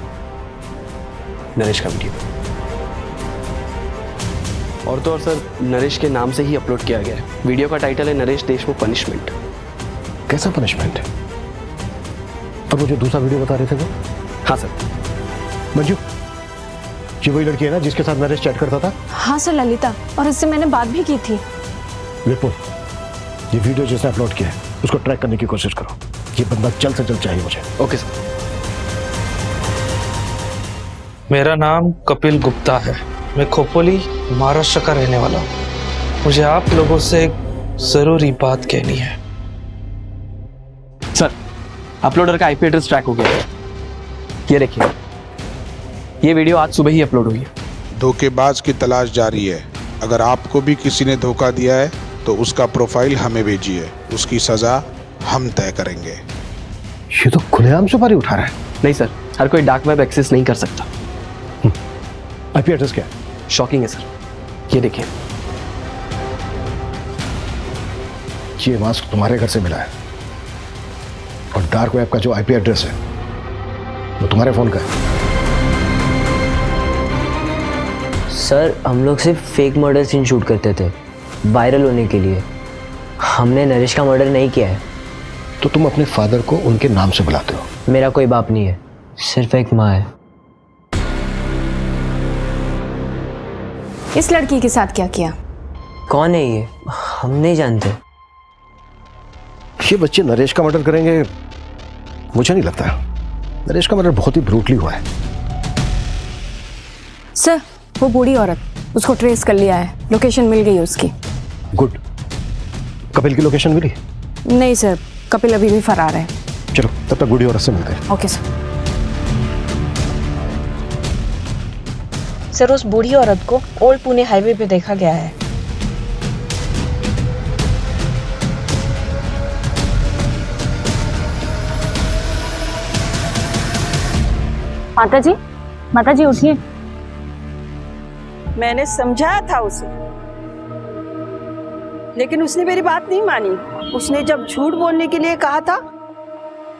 नरेश का वीडियो। और तो और सर, नरेश के नाम से ही अपलोड किया गया है। वीडियो का टाइटल है नरेश देशमुख पनिशमेंट। कैसा पनिशमेंट है? और वो जो दूसरा वीडियो बता रहे थे वो? हाँ सर। मंजू, ये वही लड़की है ना जिसके साथ नरेश चैट करता था? हाँ सर, ललिता, और इससे मैंने बात भी की थी। विपुल, ये वीडियो जिसने अपलोड किया है उसको ट्रैक करने की कोशिश करो। ये बंदा जल्द से जल्द चाहिए मुझे। Okay sir. मेरा नाम कपिल गुप्ता है, मैं खोपोली महाराष्ट्र का रहने वाला हूँ। मुझे आप लोगों से एक जरूरी बात कहनी है। सर, अपलोडर का आईपी एड्रेस ट्रैक हो गया है ये देखिए, ये वीडियो आज सुबह ही अपलोड हुई है। धोखेबाज की तलाश जारी है। अगर आपको भी किसी ने धोखा दिया है तो उसका प्रोफाइल हमें भेजिए, उसकी सजा हम तय करेंगे। ये तो खुलेआम सुपारी उठा रहा है। नहीं सर, हर कोई डार्क वेब एक्सेस नहीं कर सकता। आईपी एड्रेस क्या है? शॉकिंग है सर, ये देखिए। ये मास्क तुम्हारे घर से मिला है और डार्क वेब का जो आईपी एड्रेस है वो तुम्हारे फोन का है। सर, हम लोग सिर्फ फेक मर्डर सीन शूट करते थे वायरल होने के लिए। हमने नरेश का मर्डर नहीं किया है। तो तुम अपने फादर को उनके नाम से बुलाते हो? मेरा कोई बाप नहीं है, सिर्फ एक माँ है। इस लड़की के साथ क्या किया? कौन है ये? हम नहीं जानते। ये बच्चे नरेश का मर्डर करेंगे मुझे नहीं लगता। नरेश का मर्डर बहुत ही ब्रूटली हुआ है। सर, वो बूढ़ी औरत, उसको ट्रेस कर लिया है, लोकेशन मिल गई उसकी। गुड। कपिल की लोकेशन मिली? नहीं सर, कपिल अभी भी फरार है। चलो तब तक बूढ़ी औरत से मिलते हैं। Okay sir. सर, उस बूढ़ी औरत को ओल्ड पुणे हाईवे पे देखा गया है। माता जी उठिए। मैंने समझाया था उसे, लेकिन उसने मेरी बात नहीं मानी। उसने जब झूठ बोलने के लिए कहा था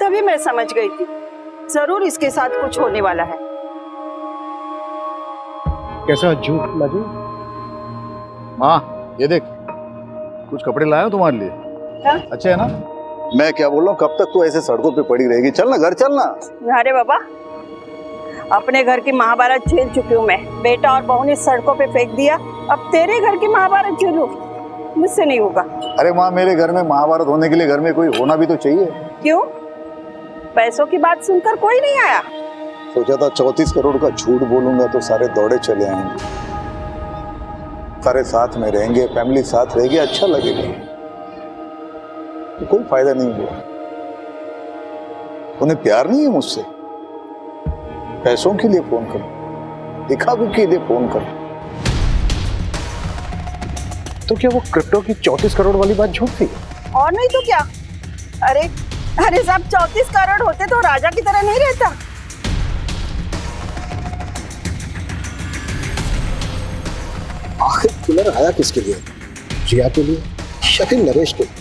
तभी मैं समझ गई थी जरूर इसके साथ कुछ होने वाला है। कैसा झूठ लाजू? माँ ये देख, कुछ कपड़े लाया हूं तुम्हारे लिए। क्या? अच्छे है ना? मैं क्या बोल रहा हूँ, कब तक तू ऐसे सड़कों पे पड़ी रहेगी? चलना घर चलना। अरे बाबा, अपने घर की महाभारत झेल चुकी हूँ मैं। बेटा और बहू ने सड़कों पे फेंक दिया, अब तेरे घर की महाभारत झेलूं? मुझसे नहीं होगा। अरे माँ, मेरे घर में महाभारत होने के लिए घर में कोई होना भी तो चाहिए। क्यों? पैसों की बात सुनकर कोई नहीं आया? सोचा था 34 करोड़ का झूठ बोलूंगा तो सारे दौड़े चले आएंगे, सारे साथ में रहेंगे, फैमिली साथ रहेगी, अच्छा लगेगा। तो कोई फायदा नहीं हुआ। उन्हें प्यार नहीं है मुझसे, पैसों के लिए फोन करो, दिखावे के लिए फोन करो। तो क्या वो क्रिप्टो की 34 करोड़ वाली बात झूठ थी? और नहीं तो क्या। अरे साहब, 34 करोड़ होते तो राजा की तरह नहीं रहता। आखिर किलर आया किसके लिए? जिया के लिए या फिर नरेश के लिए?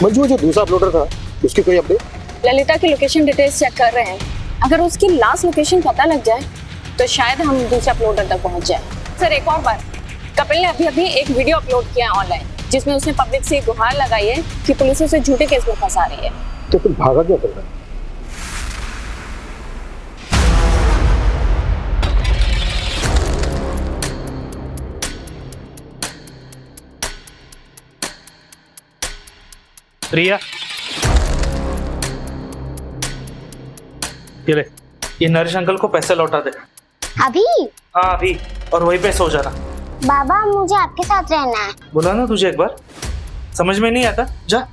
मंजू, जो दूसरा अपलोडर था उसकी कोई अपडेट? ललिता की लोकेशन डिटेल्स चेक कर रहे हैं। अगर उसकी लास्ट लोकेशन पता लग जाए तो शायद हम दूसरे अपलोडर तक पहुंच जाए। सर, एक और बात, कपिल ने अभी एक वीडियो अपलोड किया है ऑनलाइन, जिसमें उसने पब्लिक से गुहार लगाई है कि पुलिस उसे झूठे केस में फंसा रही है। तो फिर भागा क्यों कर रहा है? रिया, ये ले, ये नरेश अंकल को पैसे लौटा दे। अभी? हाँ अभी, और वहीं पे सो जाना। बाबा, मुझे आपके साथ रहना है। बोला ना तुझे एक बार, समझ में नहीं आता? जा।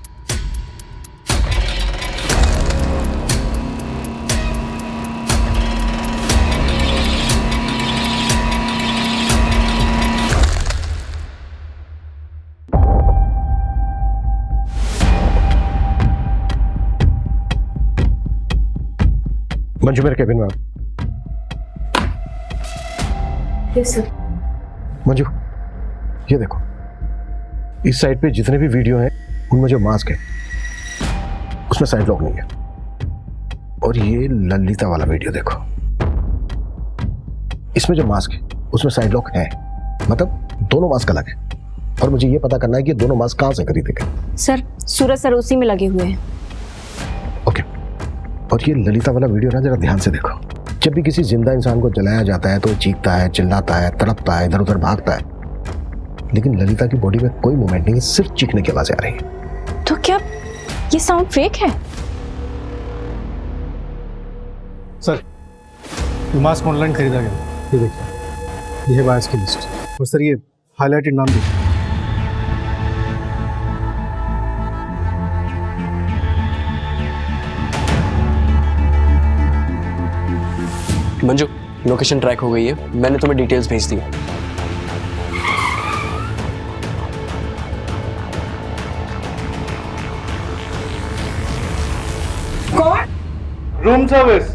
मंजू, मेरे केबिन में। Yes sir. मंजू, ये देखो, इस साइड पे जितने भी वीडियो हैं उनमें जो मास्क है उसमें साइड लॉक नहीं है। और ये ललिता वाला वीडियो देखो, इसमें जो मास्क है उसमें साइड लॉक है, मतलब दोनों मास्क अलग है। और मुझे ये पता करना है कि ये दोनों मास्क कहाँ से खरीदे गए। सर, सूरज सर उसी में लगे हुए हैं। ओके। और ये ललिता वाला वीडियो ना जरा ध्यान से देखो। जब भी किसी जिंदा इंसान को जलाया जाता है तो वो चीखता है, चिल्लाता है, तड़पता है, इधर उधर भागता है, लेकिन ललिता की बॉडी में कोई मूवमेंट नहीं है, सिर्फ चीखने की आवाजें आ रही है। तो क्या ये साउंड फेक है? सर, ये मास्क ऑनलाइन खरीदा गया। ये देखिए, ये है बायर्स की लिस्ट। और सर, ये हाईलाइटेड नाम देखिए। मंजू, लोकेशन ट्रैक हो गई है, मैंने तुम्हें डिटेल्स भेज दी। कौन? Room service.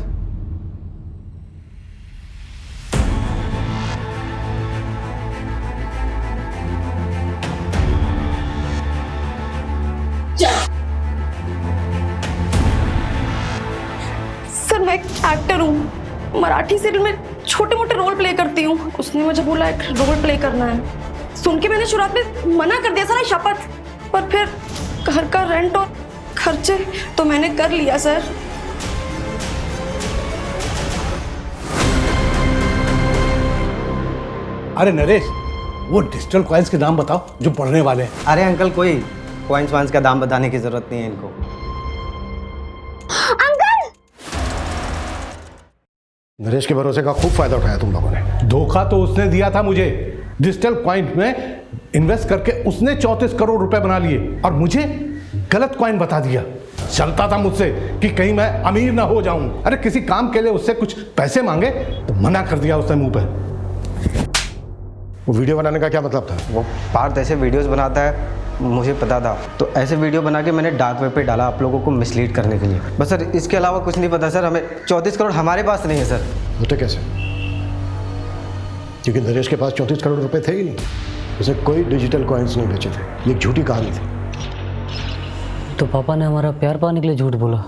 सर मैं एक एक्टर हूँ, मराठी सीरियल में छोटे मोटे रोल प्ले करती हूँ। उसने मुझे बोला एक रोल प्ले करना है। सुन के मैंने शुरुआत में मना कर दिया सर, शपथ, पर फिर घर का रेंट और खर्चे तो मैंने कर लिया सर। अरे नरेश, वो डिजिटल कॉइन्स के दाम बताओ जो बढ़ने वाले हैं। अरे अंकल, कोई कॉइन्स वाइन्स का दाम बताने की जरूरत नहीं है इनको। नरेश के भरोसे का खूब फायदा उठाया तुम लोगों ने। धोखा तो उसने दिया था मुझे। डिजिटल कॉइन में इन्वेस्ट करके उसने 34 करोड़ रुपए बना लिए और मुझे गलत कॉइन बता दिया। चलता था मुझसे कि कहीं मैं अमीर ना हो जाऊं। अरे किसी काम के लिए उससे कुछ पैसे मांगे तो मना कर दिया उसने मुंह पे। वो वीडियो बनाने का क्या मतलब था? वो पार्थ ऐसे वीडियोस बनाता है, मुझे पता था, तो ऐसे वीडियो बना के मैंने डार्क वेब पे डाला आप लोगों को मिसलीड करने के लिए। बस सर, इसके अलावा कुछ नहीं पता सर। हमें 34 करोड़ हमारे पास नहीं है सर। होते कैसे? क्योंकि नरेश के पास 34 करोड़ रुपए थे ही नहीं। उसे कोई डिजिटल कॉइन्स नहीं बेचे थे। ये एक झूठी कहानी थी। तो पापा ने हमारा प्यार पाने के लिए झूठ बोला,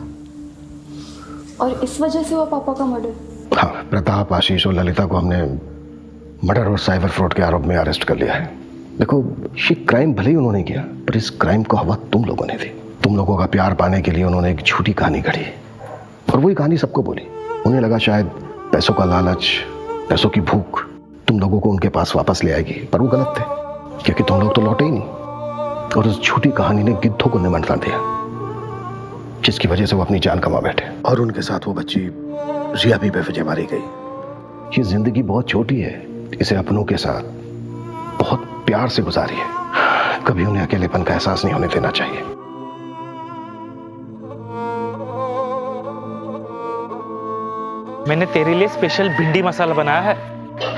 और इस वजह से हुआ पापा का मर्डर। हाँ, प्रताप, आशीष और ललिता को हमने मर्डर और साइबर फ्रॉड के आरोप में अरेस्ट कर लिया है। देखो, ये क्राइम भले ही उन्होंने किया, पर इस क्राइम को हवा तुम लोगों ने दी। तुम लोगों का प्यार पाने के लिए उन्होंने एक झूठी कहानी गढ़ी और वही कहानी सबको बोली। उन्हें लगा शायद पैसों का लालच, पैसों की भूख तुम लोगों को उनके पास वापस ले आएगी, पर वो गलत थे, क्योंकि तुम लोग तो लौटे ही नहीं। और उस झूठी कहानी ने गिद्धों को निमंत्रण दिया, जिसकी वजह से वो अपनी जान गंवा बैठे। और उनके साथ वो बच्ची रिया भी बेवजह मारी गई। ये जिंदगी बहुत छोटी है, इसे अपनों के साथ बहुत प्यार से गुजारिए। कभी उन्हें अकेलेपन का एहसास नहीं होने देना चाहिए। मैंने तेरे लिए स्पेशल भिंडी मसाला बनाया है।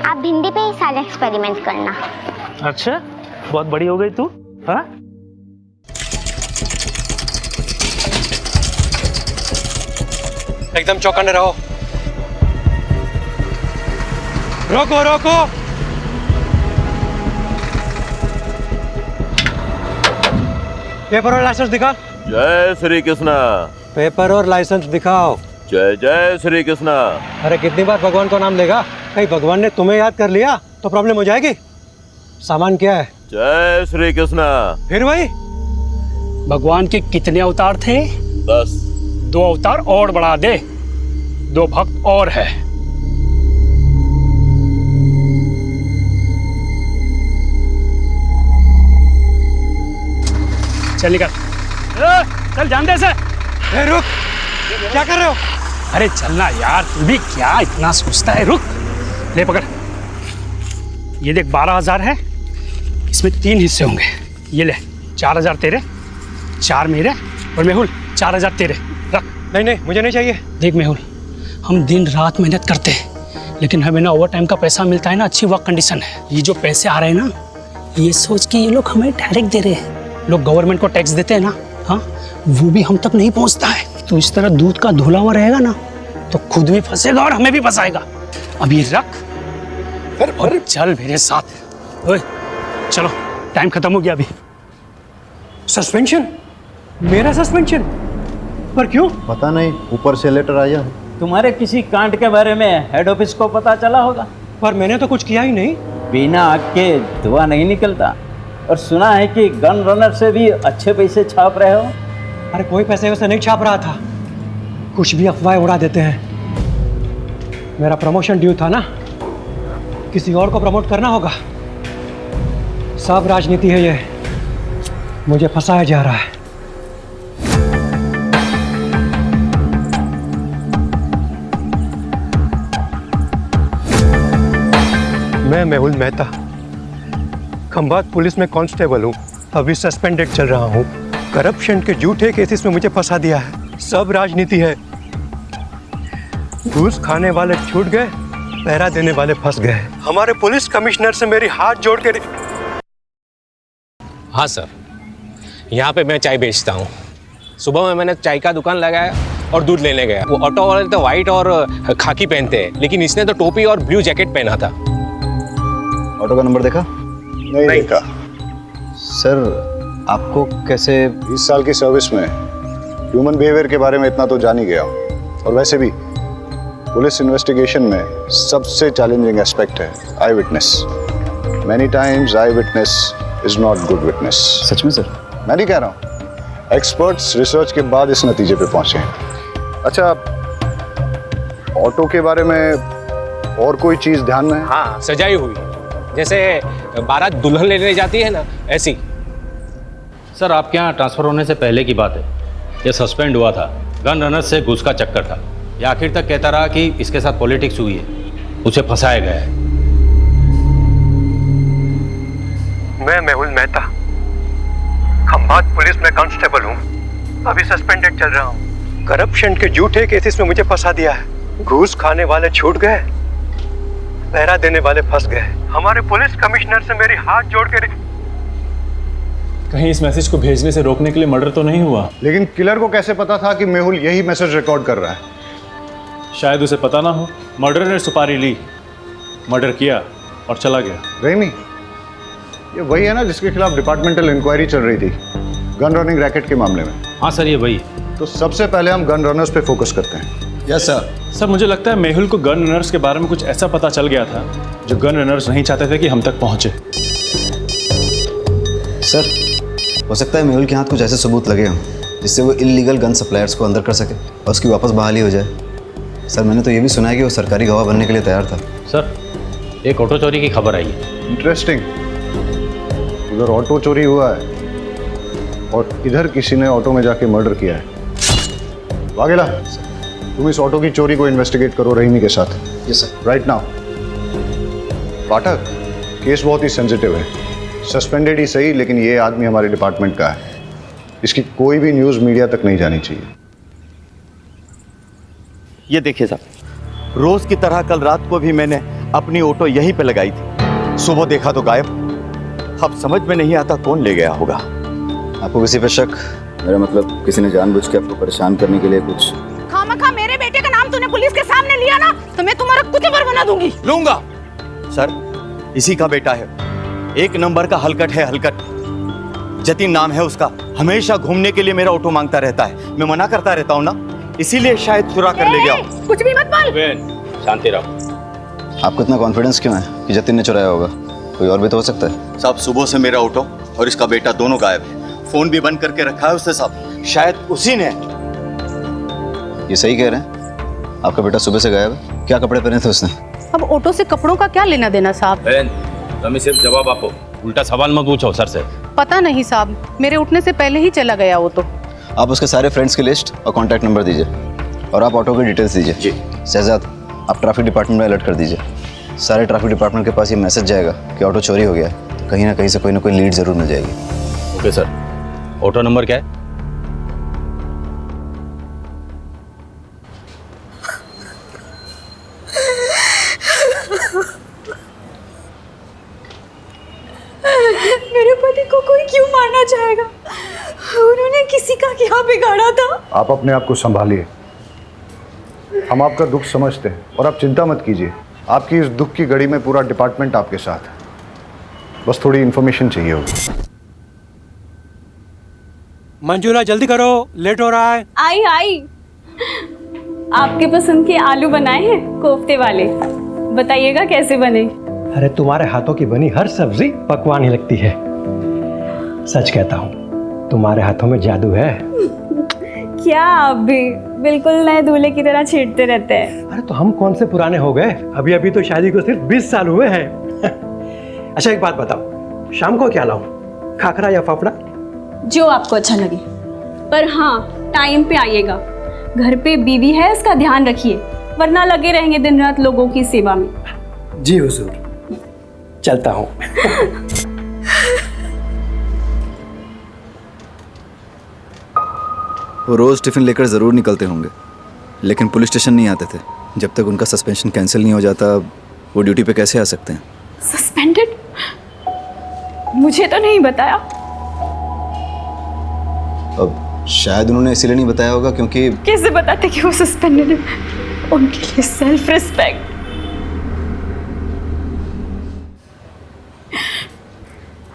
आप भिंडी पे ही सारे एक्सपेरिमेंट करना। अच्छा, बहुत बड़ी हो गई तू। हाँ, एकदम चौकन्ने रहो। रोको रोको। पेपर और लाइसेंस दिखा। जय श्री कृष्ण। पेपर और लाइसेंस दिखाओ। जय जय श्री कृष्ण। अरे कितनी बार भगवान का नाम लेगा? कहीं भगवान ने तुम्हें याद कर लिया तो प्रॉब्लम हो जाएगी। सामान क्या है? जय श्री कृष्ण। फिर वही। भगवान के कितने अवतार थे? 10। 2 अवतार और बढ़ा दे, 2 भक्त और है। चल निकल। चल जान दे से। रुक, क्या कर रहे हो? अरे चलना यार, तू भी क्या इतना सोचता है। रुक, ले पकड़। ये देख 12,000 है, इसमें 3 हिस्से होंगे। ये ले 4,000 तेरे, 4 मेरे, और मेहुल 4,000 तेरे। रख। नहीं नहीं, मुझे नहीं चाहिए। देख मेहुल, हम दिन रात मेहनत करते हैं, लेकिन हमें ना ओवर टाइम का पैसा मिलता है ना अच्छी वर्क कंडीशन है। ये जो पैसे आ रहे हैं ना, ये सोच के ये लोग हमें डायरेक्ट दे रहे हैं। लोग गवर्नमेंट को टैक्स देते हैं ना, हाँ, वो भी हम तक नहीं पहुंचता है। तो इस तरह दूध का धुला हुआ रहेगा ना, तो खुद भी फंसेगा और हमें भी फंसाएगा। अब ये रख और चल मेरे साथ। ओए चलो, टाइम खत्म हो गया अभी। सस्पेंशन? मेरा सस्पेंशन? पर क्यों? पता नहीं, ऊपर से लेटर आया है। तुम्हारे किसी कांड के बारे में हेड ऑफिस को पता चला होगा। पर मैंने तो कुछ किया ही नहीं। बिना आग के धुआं नहीं निकलता। और सुना है कि गन रनर से भी अच्छे पैसे छाप रहे हो। अरे कोई पैसे वैसे नहीं छाप रहा था, कुछ भी अफवाहें उड़ा देते हैं। मेरा प्रमोशन ड्यू था ना, किसी और को प्रमोट करना होगा। सब राजनीति है ये, मुझे फंसाया जा रहा है। मैं मेहुल मेहता, खंभात पुलिस में कांस्टेबल हूँ। अभी सस्पेंडेड चल रहा हूँ। करप्शन के झूठे केसेस में मुझे फंसा दिया है। सब राजनीति है। घूस खाने वाले छूट गए, पहरा देने वाले फंस गए। हमारे पुलिस कमिश्नर से मेरी हाथ जोड़ के। हाँ सर, यहाँ पे मैं चाय बेचता हूँ। सुबह में मैंने चाय का दुकान लगाया और दूध लेने गया। वो ऑटो वाले तो वाइट और खाकी पहनते हैं, लेकिन इसने तो टोपी और ब्लू जैकेट पहना था। ऑटो का नंबर देखा? नहीं देखा। सर आपको कैसे? 20 साल की सर्विस में ह्यूमन बिहेवियर के बारे में इतना तो जान ही गया हूँ। और वैसे भी पुलिस इन्वेस्टिगेशन में सबसे चैलेंजिंग एस्पेक्ट है eye witness. Many times eye witness is not good witness. सच में सर? मैं नहीं कह रहा हूँ, एक्सपर्ट्स रिसर्च के बाद इस नतीजे पे पहुंचे हैं। अच्छा, ऑटो के बारे में और कोई चीज ध्यान में है? हाँ, सजाई हुई, जैसे बारात दुल्हन लेने जाती है ना, ऐसी। सर आपके यहाँ ट्रांसफर होने से पहले की बात है, ये सस्पेंड हुआ था। गन रनर से घूस का चक्कर था। ये आखिर तक कहता रहा कि इसके साथ पॉलिटिक्स हुई है, उसे फंसाया गया है। मैं मेहुल मेहता, खंभात पुलिस में कांस्टेबल हूँ। अभी सस्पेंडेड चल रहा हूँ। करप्शन के झूठे केसेस में मुझे फंसा दिया है। घूस खाने वाले छूट गए, पहरा देने वाले फंस गए। हमारे पुलिस कमिश्नर से मेरी हाथ जोड़ के। कहीं इस मैसेज को भेजने से रोकने के लिए मर्डर तो नहीं हुआ? लेकिन किलर को कैसे पता था कि मेहुल यही मैसेज रिकॉर्ड कर रहा है? शायद उसे पता ना हो। मर्डर ने सुपारी ली, मर्डर किया और चला गया। रेमी, ये वही है ना जिसके खिलाफ डिपार्टमेंटल इंक्वायरी चल रही थी गन रनिंग रैकेट के मामले में? हाँ सर, ये वही। तो सबसे पहले हम गन रनर्स पे फोकस करते हैं। Yes sir. सर मुझे लगता है मेहुल को गन रनर्स के बारे में कुछ ऐसा पता चल गया था जो गन रनर्स नहीं चाहते थे कि हम तक पहुंचे। सर हो सकता है मेहुल के हाथ कुछ ऐसे सबूत लगे हों जिससे वो इल्लीगल गन सप्लायर्स को अंदर कर सके और उसकी वापस बहाली हो जाए। सर मैंने तो ये भी सुना है कि वो सरकारी गवाह बनने के लिए तैयार था। सर एक ऑटो चोरी की खबर आई है। इंटरेस्टिंग। उधर ऑटो चोरी हुआ है और इधर किसी ने ऑटो में जाके मर्डर किया है। वाघेला, तुम इस ऑटो की चोरी को इन्वेस्टिगेट करो रहीमी के साथ। Yes sir. Right now. Pathak, case बहुत ही सेंसिटिव है। सस्पेंडेड ही सही, लेकिन ये आदमी हमारे डिपार्टमेंट का है। इसकी कोई भी न्यूज़ मीडिया तक नहीं जानी चाहिए। ये देखिए साहब, रोज की तरह कल रात को भी मैंने अपनी ऑटो यहीं पे लगाई थी। सुबह देखा तो गायब। अब समझ में नहीं आता कौन ले गया होगा। आपको किसी पे शक? मेरा मतलब किसी ने जानबूझ के आपको परेशान करने के लिए कुछ? खामखा मेरे बेटे का नाम तूने पुलिस के सामने लिया ना, तो मैं तुम्हारा कुचबर बना दूंगी। लूंगा। सर इसी का बेटा है, एक नंबर का हलकट है, हलकट। जतिन नाम है उसका। हमेशा घूमने के लिए मेरा ऑटो मांगता रहता है। मैं मना करता रहता हूँ ना, इसीलिए शायद चुरा कर ले गया। कुछ भी मत बोल। शांति रहो। आपको इतना कॉन्फिडेंस क्यों है कि जतिन ने चुराया होगा? कोई और भी तो हो सकता है। साहब सुबह से मेरा ऑटो और इसका बेटा दोनों गायब है। फोन भी बंद करके रखा है उसने साहब। शायद उसी ने। ये सही कह रहे हैं? आपका बेटा सुबह से गायब है? क्या कपड़े पहने थे उसने? अब ऑटो से कपड़ों का क्या लेना देना साहब? तुम्हें सिर्फ जवाब आपको, उल्टा सवाल मत पूछो सर से। पता नहीं साहब, मेरे उठने से पहले ही चला गया वो तो। आप उसके सारे फ्रेंड्स की लिस्ट और कॉन्टैक्ट नंबर दीजिए और आप ऑटो की डिटेल्स दीजिए। जी। शहजाद, आप ट्रैफिक डिपार्टमेंट में अलर्ट कर दीजिए। सारे ट्रैफिक डिपार्टमेंट के पास ये मैसेज जाएगा कि ऑटो चोरी हो गया है, तो कहीं ना कहीं से कोई ना कोई लीड जरूर मिल जाएगी। Okay sir. ऑटो नंबर क्या है? मेरे पति को कोई क्यों मारना चाहेगा? उन्होंने किसी का क्या बिगाड़ा था? आप अपने आप को संभालिए। हम आपका दुख समझते हैं और आप चिंता मत कीजिए। आपकी इस दुख की घड़ी में पूरा डिपार्टमेंट आपके साथ है। बस थोड़ी इन्फॉर्मेशन चाहिए होगी। मंजूला जल्दी करो, लेट हो रहा है। आई आपके पसंद के आलू बनाए हैं, कोफ्ते वाले। बताइएगा कैसे बने? अरे तुम्हारे हाथों की बनी हर सब्जी पकवान ही लगती है। सच कहता हूँ, तुम्हारे हाथों में जादू है। क्या आप भी बिल्कुल नए दूल्हे की तरह छेड़ते रहते हैं। अरे तो हम कौन से पुराने हो गए? अभी अभी तो शादी को सिर्फ 20 साल हुए हैं। अच्छा एक बात बताओ, शाम को क्या लाऊं, खाखरा या फाफड़ा? जो आपको अच्छा लगे, पर हाँ टाइम पे आइएगा। घर पे बीवी है, इसका ध्यान रखिए, वरना लगे रहेंगे दिन रात लोगों की सेवा में। जी हुजूर, चलता हूँ। वो रोज टिफिन लेकर जरूर निकलते होंगे, लेकिन पुलिस स्टेशन नहीं आते थे। जब तक उनका सस्पेंशन कैंसिल नहीं हो जाता वो ड्यूटी पे कैसे आ सकते हैं? सस्पेंडेड? मुझे तो नहीं बताया। अब शायद उन्होंने इसीलिए नहीं बताया होगा क्योंकि कैसे बताते कि वो सस्पेंडेड है? उनके लिए सेल्फ रिस्पेक्ट।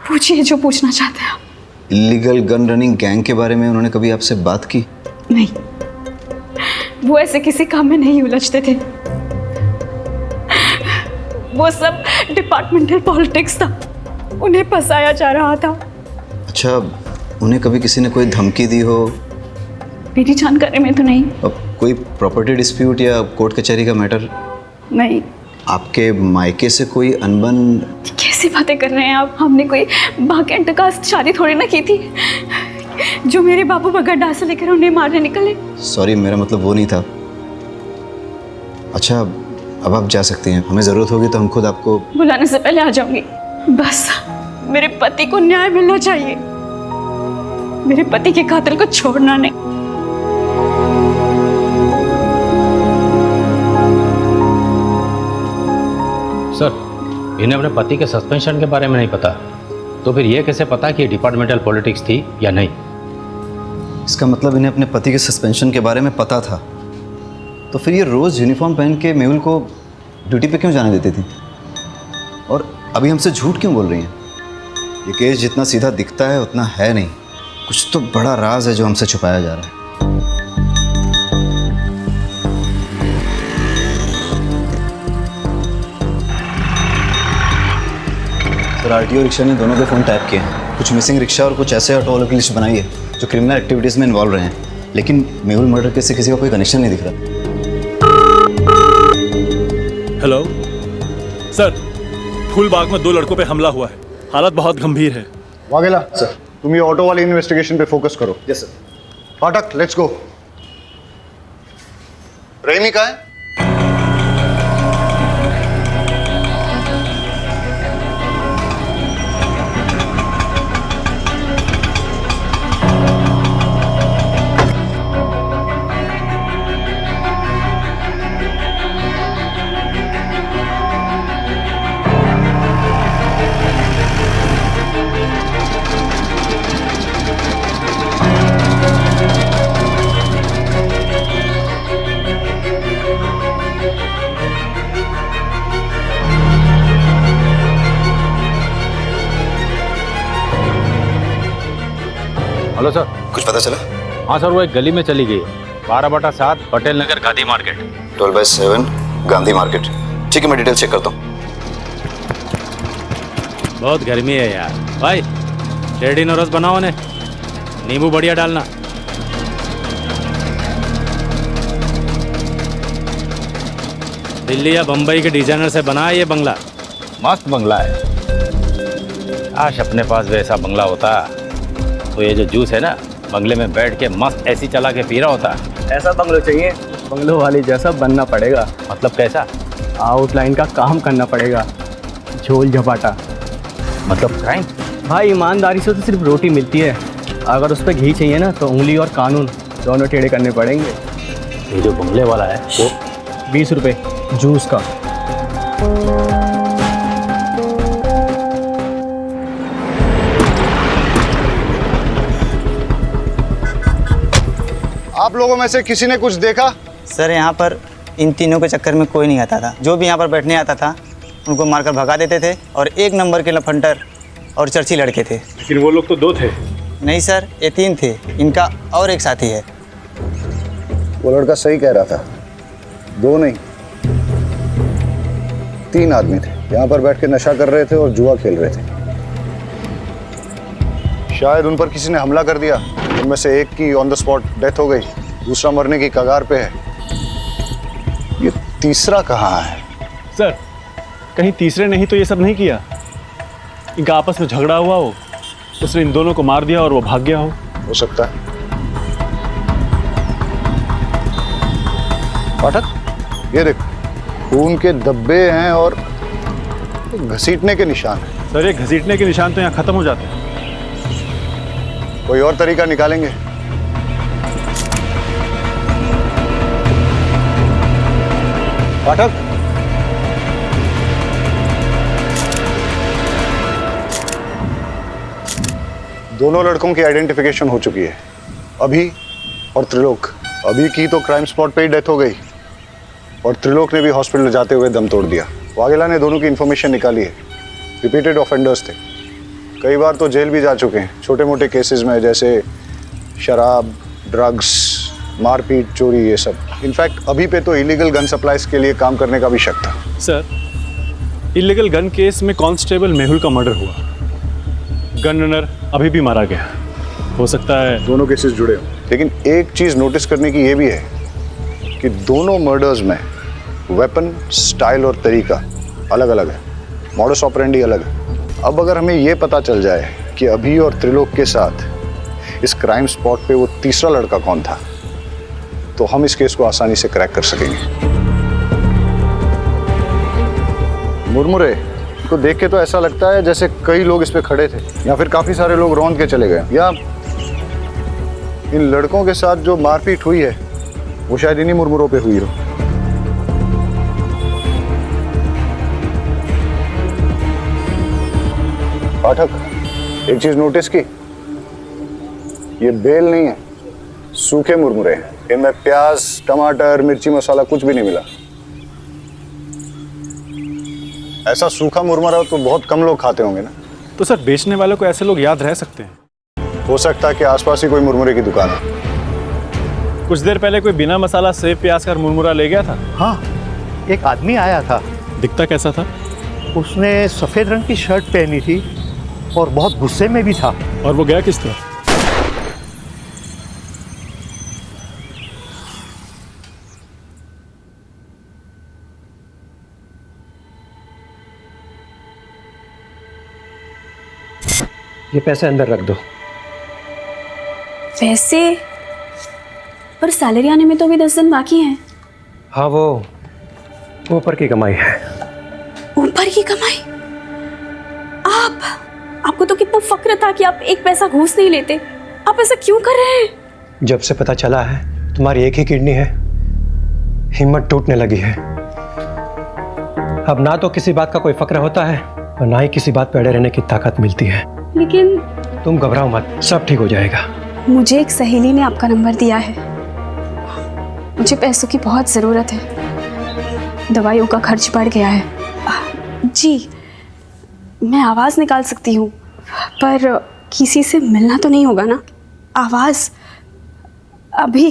पूछिए जो पूछना चाहते हैं आप। इलीगल गन रनिंग गैंग के बारे में उन्होंने कभी आपसे बात की? नहीं, वो ऐसे किसी काम में नहीं उलझते थे। वो सब डिपार्टमेंटल पॉलिटिक्स था, उन्हें फंसाया जा रहा था। अच्छा, उन्हें कभी किसी ने कोई धमकी दी हो? मेरी जानकारी में तो नहीं। अब कोई प्रॉपर्टी डिस्प्यूट या कोर्ट कचहरी का मैटर? नहीं। आपके मायके से कोई अनबन? कैसी बातें कर रहे हैं आप? हमने कोई भाग्यंत का शादी थोड़ी ना की थी जो मेरे बाबू बगैर डाल से लेकर उन्हें मारने निकले। सॉरी, मेरा मतलब वो नहीं था। अच्छा, अब आप जा सकती हैं, हमें ज़रूरत होगी तो हम खुद आपको बुलाने से पहले आ जाऊंगी। बस मेरे पति को न्याय मिलना चाहिए, मेरे पति के कातिल को छोड़ना नहीं। सर, इन्हें अपने पति के सस्पेंशन के बारे में नहीं पता, तो फिर ये कैसे पता कि डिपार्टमेंटल पॉलिटिक्स थी या नहीं? इसका मतलब इन्हें अपने पति के सस्पेंशन के बारे में पता था, तो फिर ये रोज़ यूनिफॉर्म पहन के मेहुल को ड्यूटी पे क्यों जाने देती थी? और अभी हमसे झूठ क्यों बोल रही हैं? ये केस जितना सीधा दिखता है उतना है नहीं, कुछ तो बड़ा राज है जो हमसे छुपाया जा रहा है। सर, आरटीओ रिक्शा ने दोनों के फ़ोन टैप किए हैं। कुछ मिसिंग रिक्शा और कुछ ऐसे ऑटो वालों की लिस्ट बनाई है जो क्रिमिनल एक्टिविटीज़ में इन्वॉल्व रहे हैं, लेकिन मेहुल मर्डर केस से किसी का कोई कनेक्शन नहीं दिख रहा। हेलो सर, फूलबाग में 2 लड़कों पे हमला हुआ है, हालत बहुत गंभीर है। वाघेला सर, तुम ये ऑटो वाली इन्वेस्टिगेशन पे फोकस करो। Yes sir. Pathak, let's go. Rahimi कहाँ है? हेलो सर, कुछ पता चला? हाँ सर, वो एक गली में चली गई, 12/7 पटेल नगर गांधी मार्केट। 12/7 गांधी मार्केट। ठीक है, मैं डिटेल चेक करता हूँ। बहुत गर्मी है यार भाई, शेरडी नोरस बनाओ ने, नींबू बढ़िया डालना। दिल्ली या बम्बई के डिजाइनर से बना है ये बंगला, मस्त बंगला है। काश अपने पास वैसा बंगला होता तो ये जो जूस है ना, बंगले में बैठ के मस्त एसी चला के पी रहा होता। ऐसा बंगलो चाहिए, बंगलो वाली जैसा बनना पड़ेगा। मतलब कैसा? आउटलाइन का काम करना पड़ेगा, झोल झपाटा। मतलब क्राइम? भाई ईमानदारी से तो सिर्फ रोटी मिलती है, अगर उस पर घी चाहिए ना तो उंगली और कानून दोनों टेढ़े करने पड़ेंगे। ये जो बंगले वाला है वो 20 रुपये जूस का। आप लोगों में से किसी ने कुछ देखा? सर, यहाँ पर इन तीनों के चक्कर में कोई नहीं आता था। जो भी यहाँ पर बैठने आता था उनको मारकर भगा देते थे, और 1 नंबर के लफंटर और चर्ची लड़के थे। लेकिन वो लोग तो 2 थे। नहीं सर, ये 3 थे, इनका और एक साथी है। वो लड़का सही कह रहा था, 2 नहीं 3 आदमी थे, यहाँ पर बैठ के नशा कर रहे थे और जुआ खेल रहे थे। शायद उन पर किसी ने हमला कर दिया, उनमें से एक की ऑन द स्पॉट डेथ हो गई, दूसरा मरने की कगार पे है। ये तीसरा कहाँ है? सर, कहीं तीसरे ने ही तो ये सब नहीं किया? इनका आपस में झगड़ा हुआ हो, उसने इन दोनों को मार दिया और वो भाग गया हो सकता है। पाठक, ये देख, खून के धब्बे हैं और घसीटने के निशान हैं। सर, ये घसीटने के निशान तो यहाँ खत्म हो जाते हैं। कोई और तरीका निकालेंगे। पाठक, दोनों लड़कों की आइडेंटिफिकेशन हो चुकी है, अभी और त्रिलोक। अभी की तो क्राइम स्पॉट पे ही डेथ हो गई और त्रिलोक ने भी हॉस्पिटल जाते हुए दम तोड़ दिया। वाघेला ने दोनों की इन्फॉर्मेशन निकाली है, रिपीटेड ऑफेंडर्स थे, कई बार तो जेल भी जा चुके हैं छोटे मोटे केसेस में, जैसे शराब, ड्रग्स, मारपीट, चोरी, ये सब। इनफैक्ट अभी पे तो इलीगल गन सप्लाईज के लिए काम करने का भी शक था। सर, इलीगल गन केस में कांस्टेबल मेहुल का मर्डर हुआ, गन रनर अभी भी मारा गया। हो सकता है दोनों केसेस जुड़े हो, लेकिन एक चीज नोटिस करने की ये भी है कि दोनों मर्डर्स में वेपन, स्टाइल और तरीका अलग अलग है, मॉडस ऑपरेंडी अलग है। अब अगर हमें ये पता चल जाए कि अभी और त्रिलोक के साथ इस क्राइम स्पॉट पे वो तीसरा लड़का कौन था, तो हम इस केस को आसानी से क्रैक कर सकेंगे। मुरमुरे को देख के तो ऐसा लगता है जैसे कई लोग इस पे खड़े थे, या फिर काफी सारे लोग रौंद के चले गए, या इन लड़कों के साथ जो मारपीट हुई है वो शायद इन्हीं मुरमुरों पे हुई हो। पाठक, एक चीज नोटिस की, ये बेल नहीं है, सूखे मुरमुरे हैं। इनमें प्याज, टमाटर, मिर्ची मसाला कुछ भी नहीं मिला। ऐसा सूखा मुरमुरा तो बहुत कम लोग खाते होंगे ना। तो सर, बेचने वालों को ऐसे लोग याद रह सकते हैं? हो सकता है कि आसपास ही कोई मुरमुरे की दुकान है। कुछ देर पहले कोई बिना मसाला सेव प्याज का मुरमुरा ले गया था। हाँ, एक आदमी आया था। दिखता कैसा था? उसने सफेद रंग की शर्ट पहनी थी और बहुत गुस्से में भी था। और वो गया किस तरह? ये पैसे अंदर रख दो। वैसे पर सैलरी आने में तो अभी 10 दिन बाकी हैं। हाँ, वो ऊपर की कमाई है। ऊपर की कमाई? आपको तो कितना फक्र था कि आप एक पैसा घूस नहीं लेते। आप ऐसा क्यों कर रहे हैं? जब से पता चला है तुम्हारी एक ही किडनी है, हिम्मत टूटने लगी है। अब ना तो किसी बात का कोई फक्र होता है और ना ही किसी बात पे अड़े रहने की ताकत मिलती है। लेकिन तुम घबराओ मत, सब ठीक हो जाएगा। मुझे एक सहेली ने आपका नंबर दिया है। मुझे पैसों की बहुत ज़रूरत है, दवाइयों का खर्च बढ़ गया है। जी, मैं आवाज़ निकाल सकती हूँ, पर किसी से मिलना तो नहीं होगा ना? आवाज़ अभी?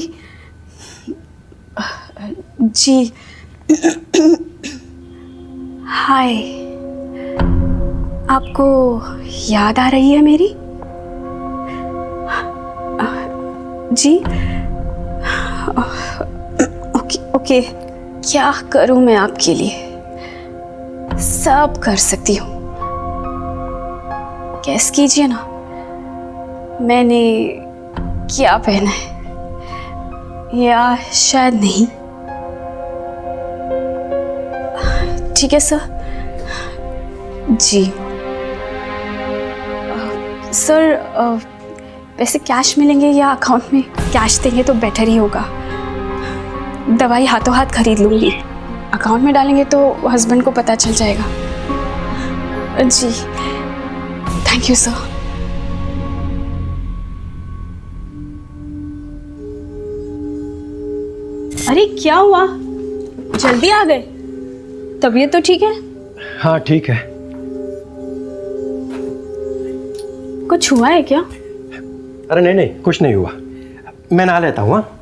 जी, हाय, आपको याद आ रही है मेरी? जी, ओके, क्या करूं मैं आपके लिए? सब कर सकती हूँ। गैस कीजिए ना, मैंने क्या पहना है, या शायद नहीं। ठीक है सर। जी सर, पैसे कैश मिलेंगे या अकाउंट में? कैश देंगे तो बेटर ही होगा। दवाई हाथों हाथ खरीद लूँगी, अकाउंट में डालेंगे तो हस्बैंड को पता चल जाएगा। जी, थैंक यू सर। अरे क्या हुआ, जल्दी आ गए? तबीयत तो ठीक है? हाँ ठीक है। कुछ हुआ है क्या? अरे नहीं नहीं, कुछ नहीं हुआ, मैं नहा लेता हूँ। हाँ,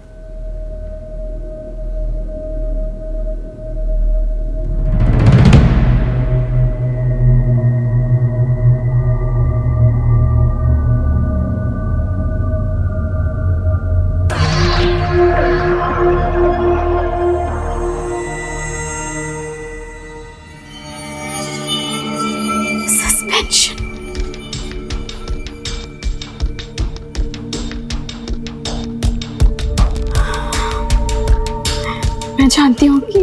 मैं जानती हूँ कि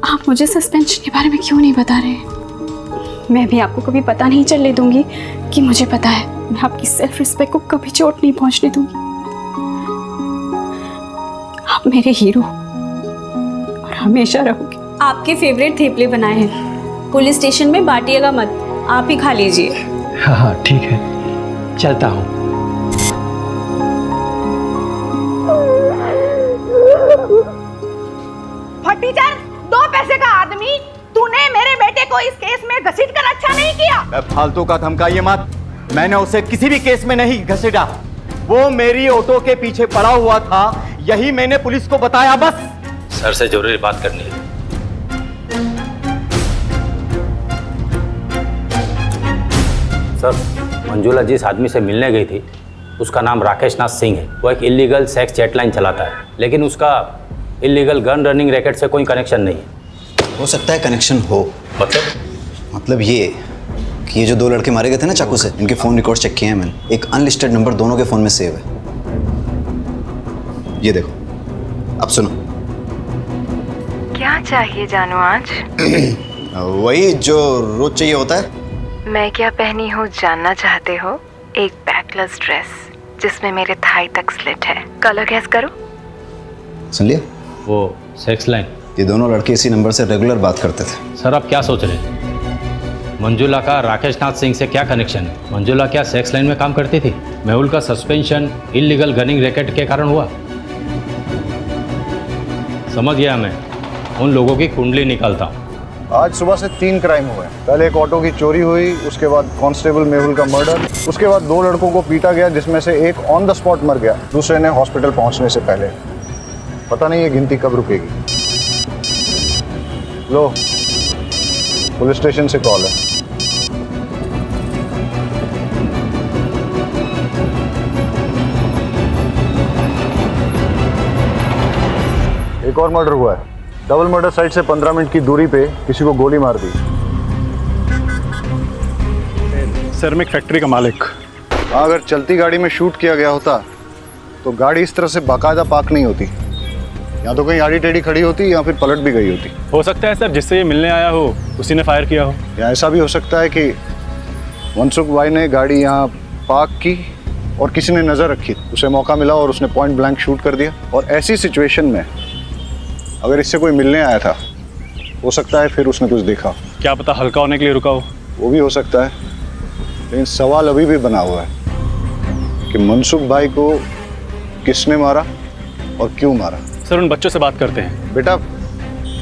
आप मुझे सस्पेंशन के बारे में क्यों नहीं बता रहे। मैं भी आपको कभी पता नहीं चलने दूंगी कि मुझे पता है। मैं आपकी सेल्फ रिस्पेक्ट को कभी चोट नहीं पहुंचने दूंगी। आप मेरे हीरो और हमेशा रहोगे। आपके फेवरेट थेपले बनाए हैं। पुलिस स्टेशन में बांटिएगा मत, आप ही खा लीजिए। हाँ हाँ ठीक है, चलता हूँ। फटीचर, 2 पैसे का आदमी, तूने मेरे बेटे को इस केस में घसीट कर अच्छा नहीं किया। फालतू का धमकाइए मत, मैंने उसे किसी भी केस में नहीं घसीटा। वो मेरी ऑटो के पीछे पड़ा हुआ था, यही मैंने पुलिस को बताया बस। सर से जरूरी बात करनी है। सर, मंजुला जिस आदमी से मिलने गई थी उसका नाम राकेश नाथ सिंह है। वो एक इलीगल सेक्स चैटलाइन चलाता है, लेकिन उसका इलीगल गन रनिंग रैकेट से कोई कनेक्शन नहीं है। हो सकता है कनेक्शन हो। मतलब ये कि ये जो 2 लड़के मारे गए थे ना चाकू से, इनके फ़ोन रिकॉर्ड्स चेक किए हैं मैंने। एक अनलिस्टेड नंबर दोनों के फ़ोन में सेव है। ये देखो, अब सुनो। क्या चाहिए जानू आज? वही जो रोज चाहिए होता है। मैं क्या पहनी हूँ जानना चाहते हो? एक बैकलेस ड्रेस जिसमें मेरे थाई तक स्लिट है। कलर गैस करो। सुन लिया? वो सेक्स लाइन। ये दोनों लड़के इसी नंबर से रेगुलर बात करते थे। सर, आप क्या सोच रहे हैं? मंजुला का राकेश नाथ सिंह से क्या कनेक्शन है? मंजुला क्या सेक्स लाइन में काम करती थी? मेहुल का सस्पेंशन इलीगल गनिंग रैकेट के कारण हुआ। समझ गया मैं, उन लोगों की कुंडली निकालता हूँ। आज सुबह से 3 क्राइम हुए। पहले एक ऑटो की चोरी हुई, उसके बाद कांस्टेबल मेहुल का मर्डर, उसके बाद 2 लड़कों को पीटा गया जिसमें से एक ऑन द स्पॉट मर गया, दूसरे ने हॉस्पिटल पहुंचने से पहले। पता नहीं ये गिनती कब रुकेगी। लो, पुलिस स्टेशन से कॉल है। एक और मर्डर हुआ है। डबल मर्डर साइट से 15 मिनट की दूरी पे किसी को गोली मार दी। सर, मैं एक फैक्ट्री का मालिक। अगर चलती गाड़ी में शूट किया गया होता तो गाड़ी इस तरह से बाकायदा पार्क नहीं होती। या तो कहीं आड़ी टेढ़ी खड़ी होती या फिर पलट भी गई होती। हो सकता है सर, जिससे ये मिलने आया हो उसी ने फायर किया हो। या ऐसा भी हो सकता है कि मनसुख भाई ने गाड़ी यहाँ पार्क की और किसी ने नज़र रखी, उसे मौका मिला और उसने पॉइंट ब्लैंक शूट कर दिया। और ऐसी सिचुएशन में अगर इससे कोई मिलने आया था, हो सकता है फिर उसने कुछ देखा। क्या पता हल्का होने के लिए रुका हो। वो भी हो सकता है, लेकिन सवाल अभी भी बना हुआ है कि मनसुख भाई को किसने मारा और क्यों मारा। सर, उन बच्चों से बात करते हैं। बेटा,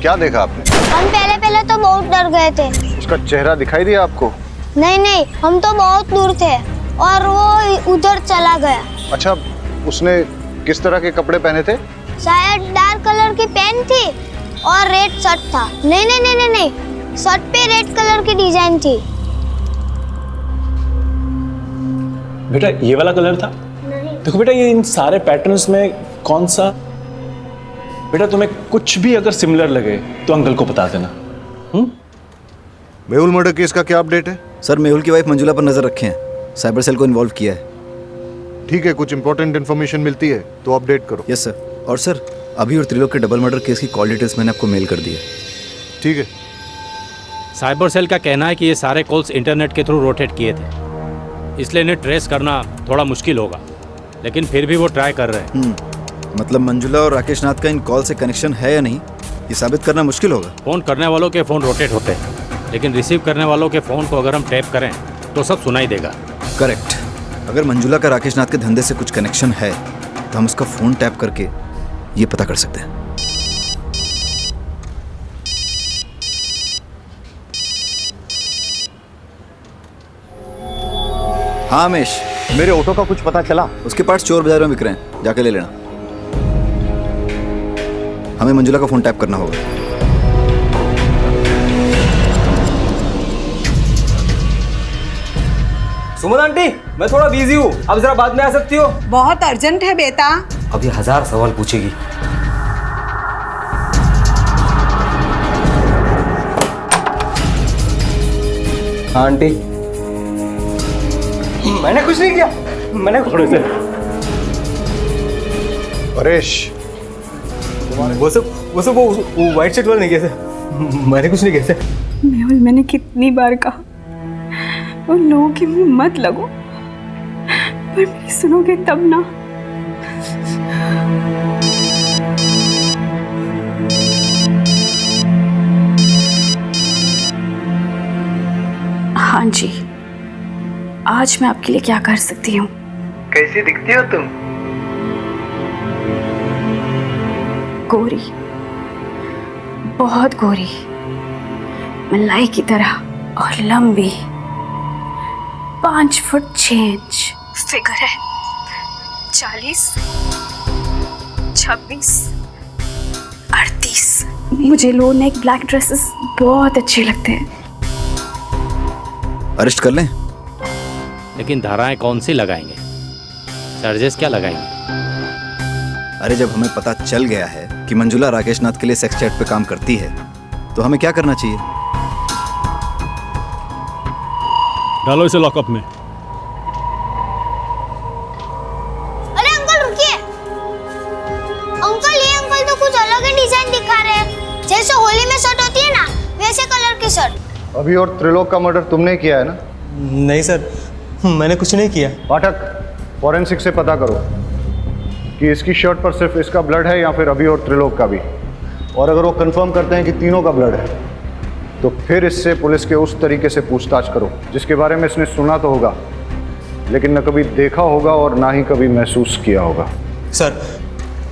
क्या देखा आपने? हम पहले तो बहुत डर गए थे। उसका चेहरा दिखाई दिया आपको? नहीं, हम तो बहुत दूर थे और वो उधर चला गया। अच्छा, उसने किस तरह के कपड़े पहने थे? शायद डार्क कलर की पैंट थी और रेड शर्ट था। नहीं, शर्ट पे रेड कलर की डिजाइन थी। बेटा, ये वाला कलर था? देखो बेटा, ये इन सारे पैटर्न्स में कौन सा? बेटा, तुम्हें कुछ भी अगर सिमिलर लगे तो अंकल को बता देना। मेहुल मर्डर केस का क्या अपडेट है? सर, मेहुल की वाइफ मंजुला पर नजर रखे हैं। साइबर सेल को इन्वॉल्व किया है। ठीक है, कुछ इंपॉर्टेंट इन्फॉर्मेशन मिलती है तो अपडेट करो। Yes sir. और सर, अभी और त्रिलोक के डबल मर्डर केस की कॉल डिटेल्स मैंने आपको मेल कर दी है। ठीक है। साइबर सेल का कहना है कि ये सारे कॉल्स इंटरनेट के थ्रू रोटेट किए थे, इसलिए इन्हें ट्रेस करना थोड़ा मुश्किल होगा, लेकिन फिर भी वो ट्राई कर रहे हैं। मतलब मंजुला और राकेश नाथ का इन कॉल से कनेक्शन है या नहीं, ये साबित करना मुश्किल होगा। फ़ोन करने वालों के फ़ोन रोटेट होते हैं, लेकिन रिसीव करने वालों के फ़ोन को अगर हम टैप करें तो सब सुनाई देगा। करेक्ट। अगर मंजुला का राकेश नाथ के धंधे से कुछ कनेक्शन है तो हम उसका फ़ोन टैप करके ये पता कर सकते हैं। हाँ रमेश, मेरे ऑटो का कुछ पता चला? उसके पार्ट्स चोर बाजार में बिक रहे हैं, जाके ले लेना। हमें मंजुला का फोन टैप करना होगा। सुमन आंटी, मैं थोड़ा बिजी हूँ, अब जरा बाद में आ सकती हो? बहुत अर्जेंट है बेटा। अब ये 1000 सवाल पूछेगी। हाँ आंटी, मैंने कुछ नहीं किया। मैंने थोड़े से परेश, वो सब वो व्हाइट शर्ट वाला नहीं किया था। मैंने कुछ नहीं किया था। मेहुल, मैंने कितनी बार कहा उन लोगों के मुंह मत लगो, पर मेरी सुनोगे तब ना। हाँ जी, आज मैं आपके लिए क्या कर सकती हूँ? कैसी दिखती हो तुम? गोरी, बहुत गोरी, मलाई की तरह और लंबी, 5 फुट 6 इंच फिगर है, 40, 26, 38। मुझे लो नेक ब्लैक ड्रेसेस बहुत अच्छे लगते हैं। अरेस्ट कर लें? लेकिन धाराएं कौन सी लगाएंगे? चार्जेस क्या लगाएंगे? अरे जब हमें पता चल गया है कि मंजुला राकेश नाथ के लिए सेक्स चैट पे काम करती है तो हमें क्या करना चाहिए? डालो इसे लॉकअप में। अरे अंकल रुकिए। अंकल ये अंकल तो कुछ अलग ही डिजाइन दिखा रहे हैं, जैसे होली में शर्ट होती है ना वैसे कलर की शर्ट। अभी और त्रिलोक का मर्डर तुमने किया है ना? नहीं सर, मैंने कुछ नहीं किया। पाठक, फॉरेंसिक से पता करो कि इसकी शर्ट पर सिर्फ इसका ब्लड है या फिर अभी और त्रिलोक का भी। और अगर वो कंफर्म करते हैं कि तीनों का ब्लड है तो फिर इससे पुलिस के उस तरीके से पूछताछ करो जिसके बारे में इसने सुना तो होगा लेकिन न कभी देखा होगा और ना ही कभी महसूस किया होगा। सर,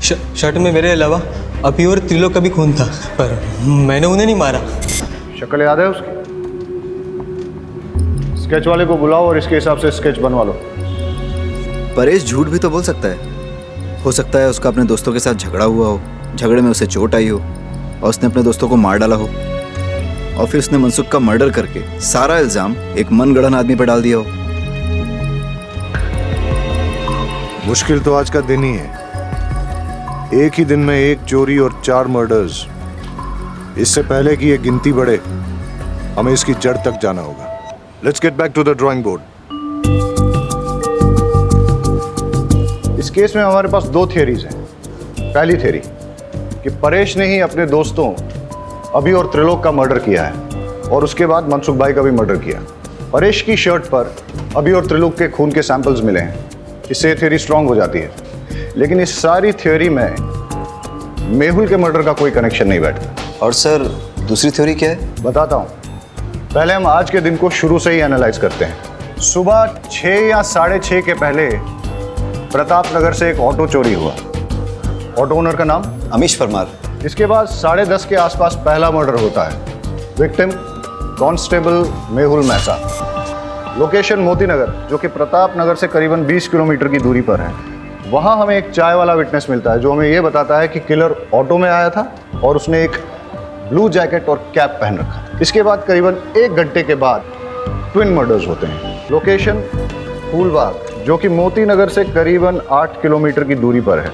शर्ट में मेरे अलावा अभी और त्रिलोक का भी खून था, पर मैंने उन्हें नहीं मारा। शक्ल याद है उसकी? स्केच वाले को बुलाओ और इसके हिसाब से स्केच बनवा लो। परेश झूठ भी तो बोल सकता है। हो सकता है उसका अपने दोस्तों के साथ झगड़ा हुआ हो, झगड़े में उसे चोट आई हो और उसने अपने दोस्तों को मार डाला हो और फिर उसने मनसुख का मर्डर करके सारा इल्जाम एक मनगढ़ंत आदमी पर डाल दिया हो। मुश्किल तो आज का दिन ही है। एक ही दिन में 1 चोरी और 4 मर्डर्स। इससे पहले कि ये गिनती बढ़े हमें इसकी जड़ तक जाना होगा। Let's get back to the drawing board. इस केस में हमारे पास 2 थियरीज हैं। पहली थियरी कि परेश ने ही अपने दोस्तों अभी और त्रिलोक का मर्डर किया है और उसके बाद मनसुख भाई का भी मर्डर किया। परेश की शर्ट पर अभी और त्रिलोक के खून के सैंपल्स मिले हैं, इससे थियरी स्ट्रांग हो जाती है। लेकिन इस सारी थियरी में मेहुल के मर्डर का कोई कनेक्शन नहीं बैठता। और सर दूसरी थ्योरी क्या है? बताता हूँ। पहले हम आज के दिन को शुरू से ही एनालाइज करते हैं। सुबह 6 या 6:30 के पहले प्रताप नगर से एक ऑटो चोरी हुआ। ऑटो ओनर का नाम अमीश परमार। इसके बाद 10:30 के आसपास पहला मर्डर होता है। Victim constable Mehul Mehta. Location Moti Nagar, जो कि प्रताप नगर से करीबन 20 किलोमीटर की दूरी पर है। वहाँ हमें एक चाय वाला विटनेस मिलता है जो हमें ये बताता है कि किलर ऑटो में आया था और उसने एक ब्लू जैकेट और कैप पहन रखा। इसके बाद करीबन 1 घंटे के बाद ट्विन मर्डर्स होते हैं। लोकेशन फूलबाग, जो कि मोती नगर से करीबन 8 किलोमीटर की दूरी पर है।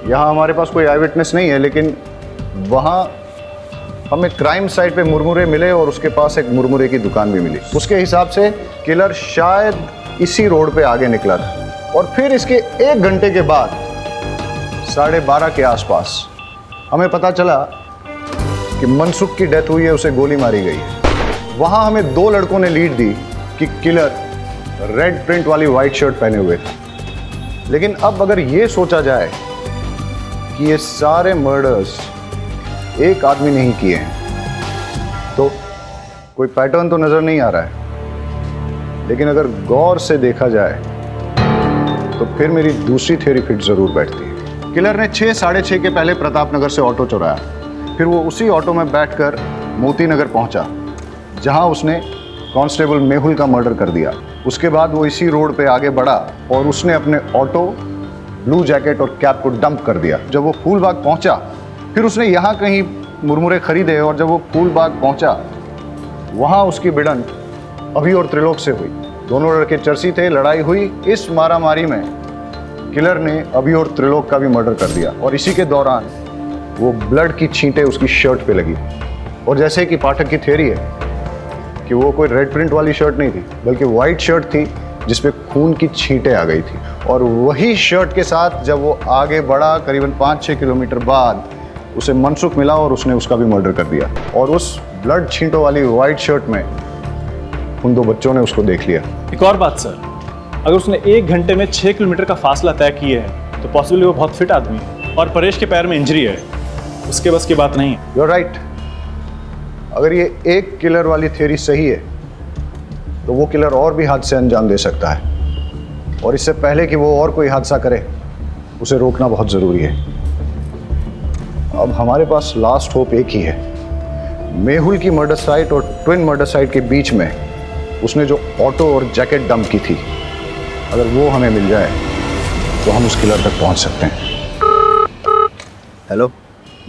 यहाँ हमारे पास कोई आई विटनेस नहीं है, लेकिन वहाँ हमें क्राइम साइट पे मुरमुरे मिले और उसके पास एक मुरमुरे की दुकान भी मिली। उसके हिसाब से किलर शायद इसी रोड पे आगे निकला था और फिर इसके 1 घंटे के बाद 12:30 के आसपास हमें पता चला कि मनसुख की डेथ हुई है, उसे गोली मारी गई है। वहाँ हमें 2 लड़कों ने लीड दी कि किलर रेड प्रिंट वाली वाइट शर्ट पहने हुए थे। लेकिन अब अगर ये सोचा जाए कि ये सारे मर्डर्स एक आदमी ने ही किए हैं तो कोई पैटर्न तो नजर नहीं आ रहा है। लेकिन अगर गौर से देखा जाए तो फिर मेरी दूसरी थ्योरी फिट जरूर बैठती है। किलर ने 6 साढ़े 6 के पहले प्रताप नगर से ऑटो चुराया। फिर वो उसी ऑटो में बैठकर मोती नगर पहुंचा जहां उसने कांस्टेबल मेहुल का मर्डर कर दिया। उसके बाद वो इसी रोड पे आगे बढ़ा और उसने अपने ऑटो, ब्लू जैकेट और कैप को डंप कर दिया। जब वो फूलबाग पहुंचा फिर उसने यहाँ कहीं मुरमुरे खरीदे और जब वो फूलबाग पहुंचा वहाँ उसकी भिड़ंत अभी और त्रिलोक से हुई। दोनों लड़के चर्सी थे, लड़ाई हुई। इस मारामारी में किलर ने अभी और त्रिलोक का भी मर्डर कर दिया और इसी के दौरान वो ब्लड की छींटें उसकी शर्ट पे लगी। और जैसे कि पाठक की थ्योरी है कि वो कोई रेड प्रिंट वाली शर्ट नहीं थी बल्कि वाइट शर्ट थी जिसपे खून की छींटें आ गई थी। और वही शर्ट के साथ जब वो आगे बढ़ा करीबन 5-6 किलोमीटर बाद उसे मनसुख मिला और उसने उसका भी मर्डर कर दिया। और उस ब्लड छींटों वाली वाइट शर्ट में उन 2 बच्चों ने उसको देख लिया। एक और बात सर, अगर उसने 1 घंटे में 6 किलोमीटर का फासला तय किया है तो पॉसिबली वो बहुत फिट आदमी है और परेश के पैर में इंजरी है, उसके बस की बात नहीं है। You're right। अगर ये एक किलर वाली थ्योरी सही है तो वो किलर और भी हादसे अंजाम दे सकता है, और इससे पहले कि वो और कोई हादसा करे उसे रोकना बहुत ज़रूरी है। अब हमारे पास लास्ट होप एक ही है, मेहुल की मर्डर साइट और ट्विन मर्डर साइट के बीच में उसने जो ऑटो और जैकेट डंप की थी, अगर वो हमें मिल जाए तो हम उस किलर तक पहुंच सकते हैं। Hello,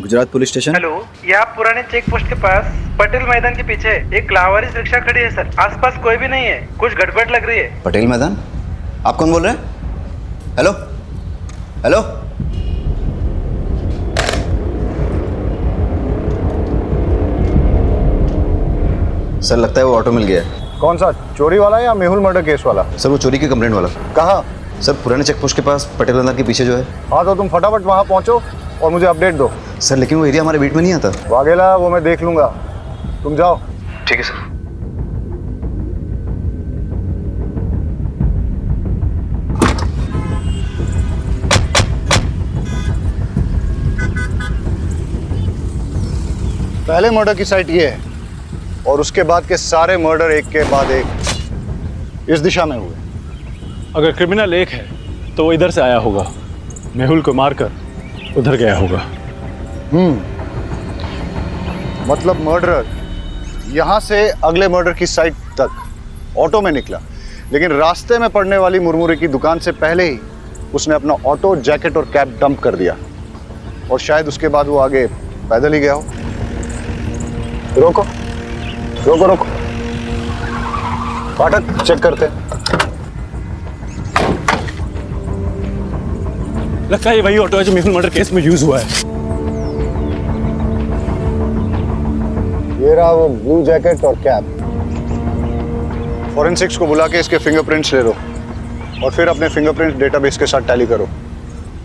Gujarat police station. Hello, ये आप पुराने चेक पोस्ट के पास पटेल मैदान के पीछे एक लावारिस रिक्शा खड़ी है सर। आसपास कोई भी नहीं है, कुछ गड़बड़ लग रही है। पटेल मैदान? आप कौन बोल रहे हैं? हेलो हेलो, सर लगता है वो ऑटो मिल गया है। कौन सा, चोरी वाला या मेहुल मर्डर केस वाला? सर वो चोरी की कंप्लेंट वाला। कहाँ? सर पुराने चेक पोस्ट के पास पटेल मैदान के पीछे जो है। हाँ तो तुम फटाफट वहाँ पहुँचो और मुझे अपडेट दो। सर लेकिन वो एरिया हमारे बीट में नहीं आता। वाघेला, वो मैं देख लूंगा, तुम जाओ। ठीक है सर। पहले मर्डर की साइट ये है, और उसके बाद के सारे मर्डर एक के बाद एक इस दिशा में हुए। अगर क्रिमिनल एक है तो वो इधर से आया होगा, मेहुल को मारकर उधर गया होगा। मतलब मर्डरर यहाँ से अगले मर्डर की साइट तक ऑटो में निकला, लेकिन रास्ते में पड़ने वाली मुरमुरे की दुकान से पहले ही उसने अपना ऑटो, जैकेट और कैप डंप कर दिया, और शायद उसके बाद वो आगे पैदल ही गया हो। रोको रोको रोको, फाटक चेक करते। लगता है ये वही ऑटो है जो मेहुल मर्डर केस में यूज हुआ है। ये रहा वो ब्लू जैकेट और कैप। फॉरेंसिक्स को बुला के इसके फिंगरप्रिंट्स ले लो, और फिर अपने फिंगरप्रिंट डेटाबेस के साथ टैली करो।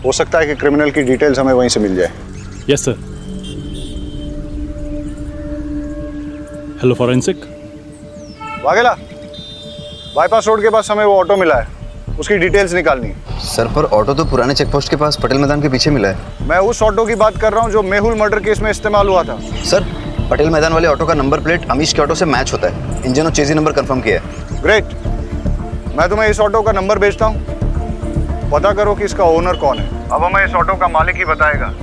हो सकता है कि क्रिमिनल की डिटेल्स हमें वहीं से मिल जाए। Yes sir. Hello forensic. Vaghela, bypass road के पास हमें वो ऑटो मिला है, उसकी डिटेल्स निकालनी है। सर पर ऑटो तो पुराने चेक पोस्ट के पास पटेल मैदान के पीछे मिला है। मैं उस ऑटो की बात कर रहा हूँ जो मेहुल मर्डर केस में इस्तेमाल हुआ था। सर पटेल मैदान वाले ऑटो का नंबर प्लेट अमीश के ऑटो से मैच होता है। इंजन और चेजी नंबर कंफर्म किया है। ग्रेट, मैं तुम्हें इस ऑटो का नंबर भेजता हूँ, पता करो कि इसका ओनर कौन है। अब हमें इस ऑटो का मालिक ही बताएगा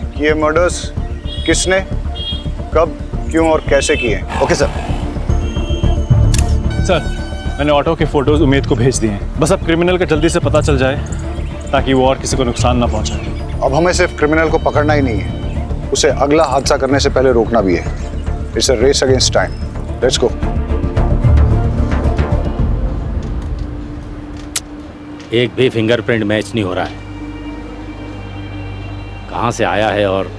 कि ये मर्डर्स किसने, कब, क्यों और कैसे किए। Okay sir. सर मैंने ऑटो के फोटोज उमेद को भेज दिए हैं, बस अब क्रिमिनल का जल्दी से पता चल जाए ताकि वो और किसी को नुकसान ना पहुंचाए। अब हमें सिर्फ क्रिमिनल को पकड़ना ही नहीं है, उसे अगला हादसा करने से पहले रोकना भी है। It's a race against time. Let's go. एक भी फिंगरप्रिंट मैच नहीं हो रहा है। कहाँ से आया है और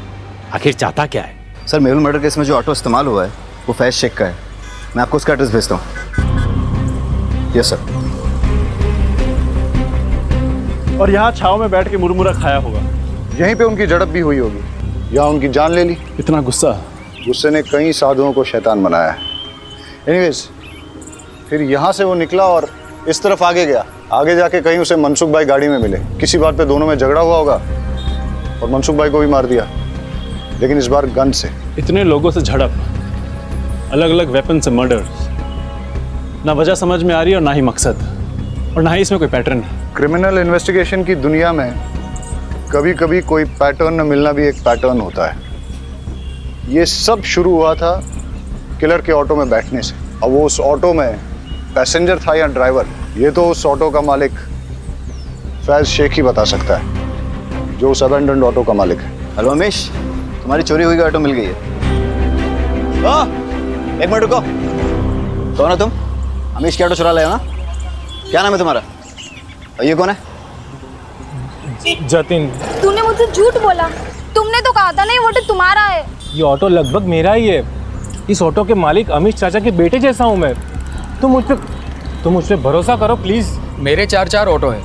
आखिर चाहता क्या है? सर मेहुल मर्डर केस में जो ऑटो इस्तेमाल हुआ है वो फैज शेख का है। मैं आपको उसका एड्रेस भेजता हूँ। Yes sir. और यहाँ छाव में बैठ के मुरमुरा खाया होगा। यहीं पे उनकी झड़प भी हुई होगी, या उनकी जान ले ली। इतना गुस्सा? गुस्से ने कई साधुओं को शैतान बनाया है। एनीवेज, फिर यहाँ से वो निकला और इस तरफ आगे गया। आगे जाके कहीं उसे मनसुख भाई गाड़ी में मिले। किसी बात पे दोनों में झगड़ा हुआ होगा और मनसुख भाई को भी मार दिया, लेकिन इस बार गन से। इतने लोगों से झड़प, अलग अलग वेपन से मर्डर, ना वजह समझ में आ रही है और ना ही मकसद, और ना ही इसमें कोई पैटर्न है। क्रिमिनल इन्वेस्टिगेशन की दुनिया में कभी कभी कोई पैटर्न न मिलना भी एक पैटर्न होता है। ये सब शुरू हुआ था किलर के ऑटो में बैठने से। अब वो उस ऑटो में पैसेंजर था या ड्राइवर, ये तो उस ऑटो का मालिक फैज शेख ही बता सकता है, जो उस अबेंडन्ड ऑटो का मालिक है। हेलो अमीश, तुम्हारी चोरी हुई ऑटो मिल गई है। एक मिनट रुको। कौन है तुम? अमीश की ऑटो चुरा लाया ना? क्या नाम है तुम्हारा? और ये कौन है? जतिन। तूने मुझसे झूठ बोला। तुमने तो कहा था ना ये ऑटो तुम्हारा है। ये ऑटो लगभग मेरा ही है। इस ऑटो के मालिक अमीश चाचा के बेटे जैसा हूँ मैं। तुम मुझ पे भरोसा करो प्लीज। मेरे 4 ऑटो है,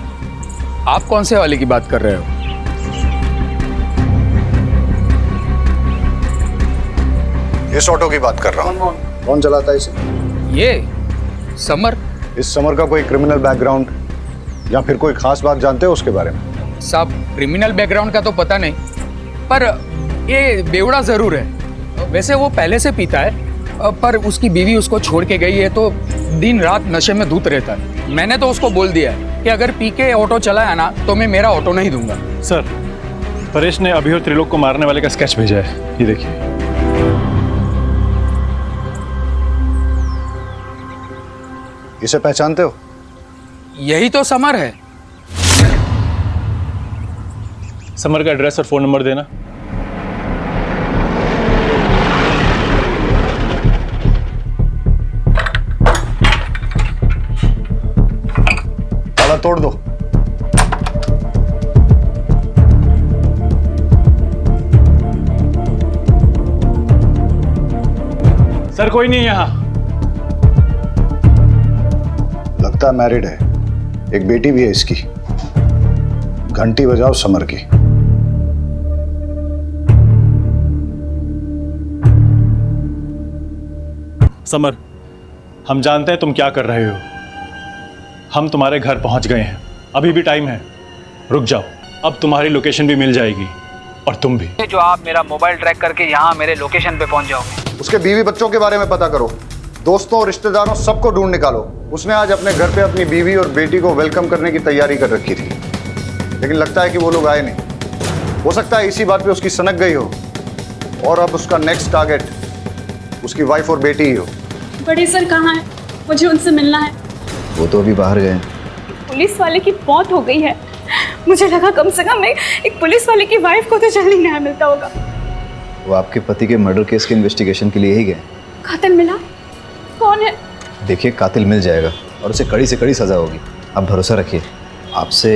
आप कौन से वाले की बात कर रहे हो? इस ऑटो की बात कर रहा हूँ। कौन चलाता है इसे? ये समर। इस समर का कोई क्रिमिनल बैकग्राउंड या फिर कोई खास बात जानते हो उसके बारे में? साहब क्रिमिनल बैकग्राउंड का तो पता नहीं, पर ये बेवड़ा जरूर है। वैसे वो पहले से पीता है पर उसकी बीवी उसको छोड़ के गई है तो दिन रात नशे में धूत रहता है। मैंने तो उसको बोल दिया है कि अगर पी के ऑटो चलाया ना तो मैं मेरा ऑटो नहीं दूंगा। सर, परेश ने अभी और त्रिलोक को मारने वाले का स्केच भेजा है, ये देखिए। इसे पहचानते हो? यही तो समर है। समर का एड्रेस और फोन नंबर देना। ताला तोड़ दो। सर कोई नहीं यहाँ। लगता है मैरिड है, एक बेटी भी है इसकी। घंटी बजाओ समर की। समर, हम जानते हैं तुम क्या कर रहे हो। हम तुम्हारे घर पहुंच गए हैं, अभी भी टाइम है। रुक जाओ, अब तुम्हारी लोकेशन भी मिल जाएगी और तुम भी। जो आप मेरा मोबाइल ट्रैक करके यहाँ मेरे लोकेशन पे पहुंच जाओगे। उसके बीवी बच्चों के बारे में पता करो, दोस्तों और रिश्तेदारों सबको ढूंढ निकालो। उसने आज अपने घर पे अपनी बीवी और बेटी को वेलकम करने की तैयारी कर रखी थी, लेकिन लगता है कि वो लोग आए नहीं। हो सकता है इसी बात पे उसकी सनक गई हो और अब उसका नेक्स्ट टारगेट उसकी वाइफ और बेटी ही हो। बड़े सर कहाँ है? मुझे उनसे मिलना है। वो तो अभी बाहर गए। पुलिस वाले की मौत हो गई है। मुझे लगा कम से कम एक पुलिस वाले की वाइफ को तो जल्दी न्याय मिलता होगा। वो आपके पति के मर्डर केस के इन्वेस्टिगेशन के लिए ही गए। कातिल मिला? कौन है? देखिए, कातिल मिल जाएगा और उसे कड़ी से कड़ी सजा होगी। आप भरोसा रखिए। आपसे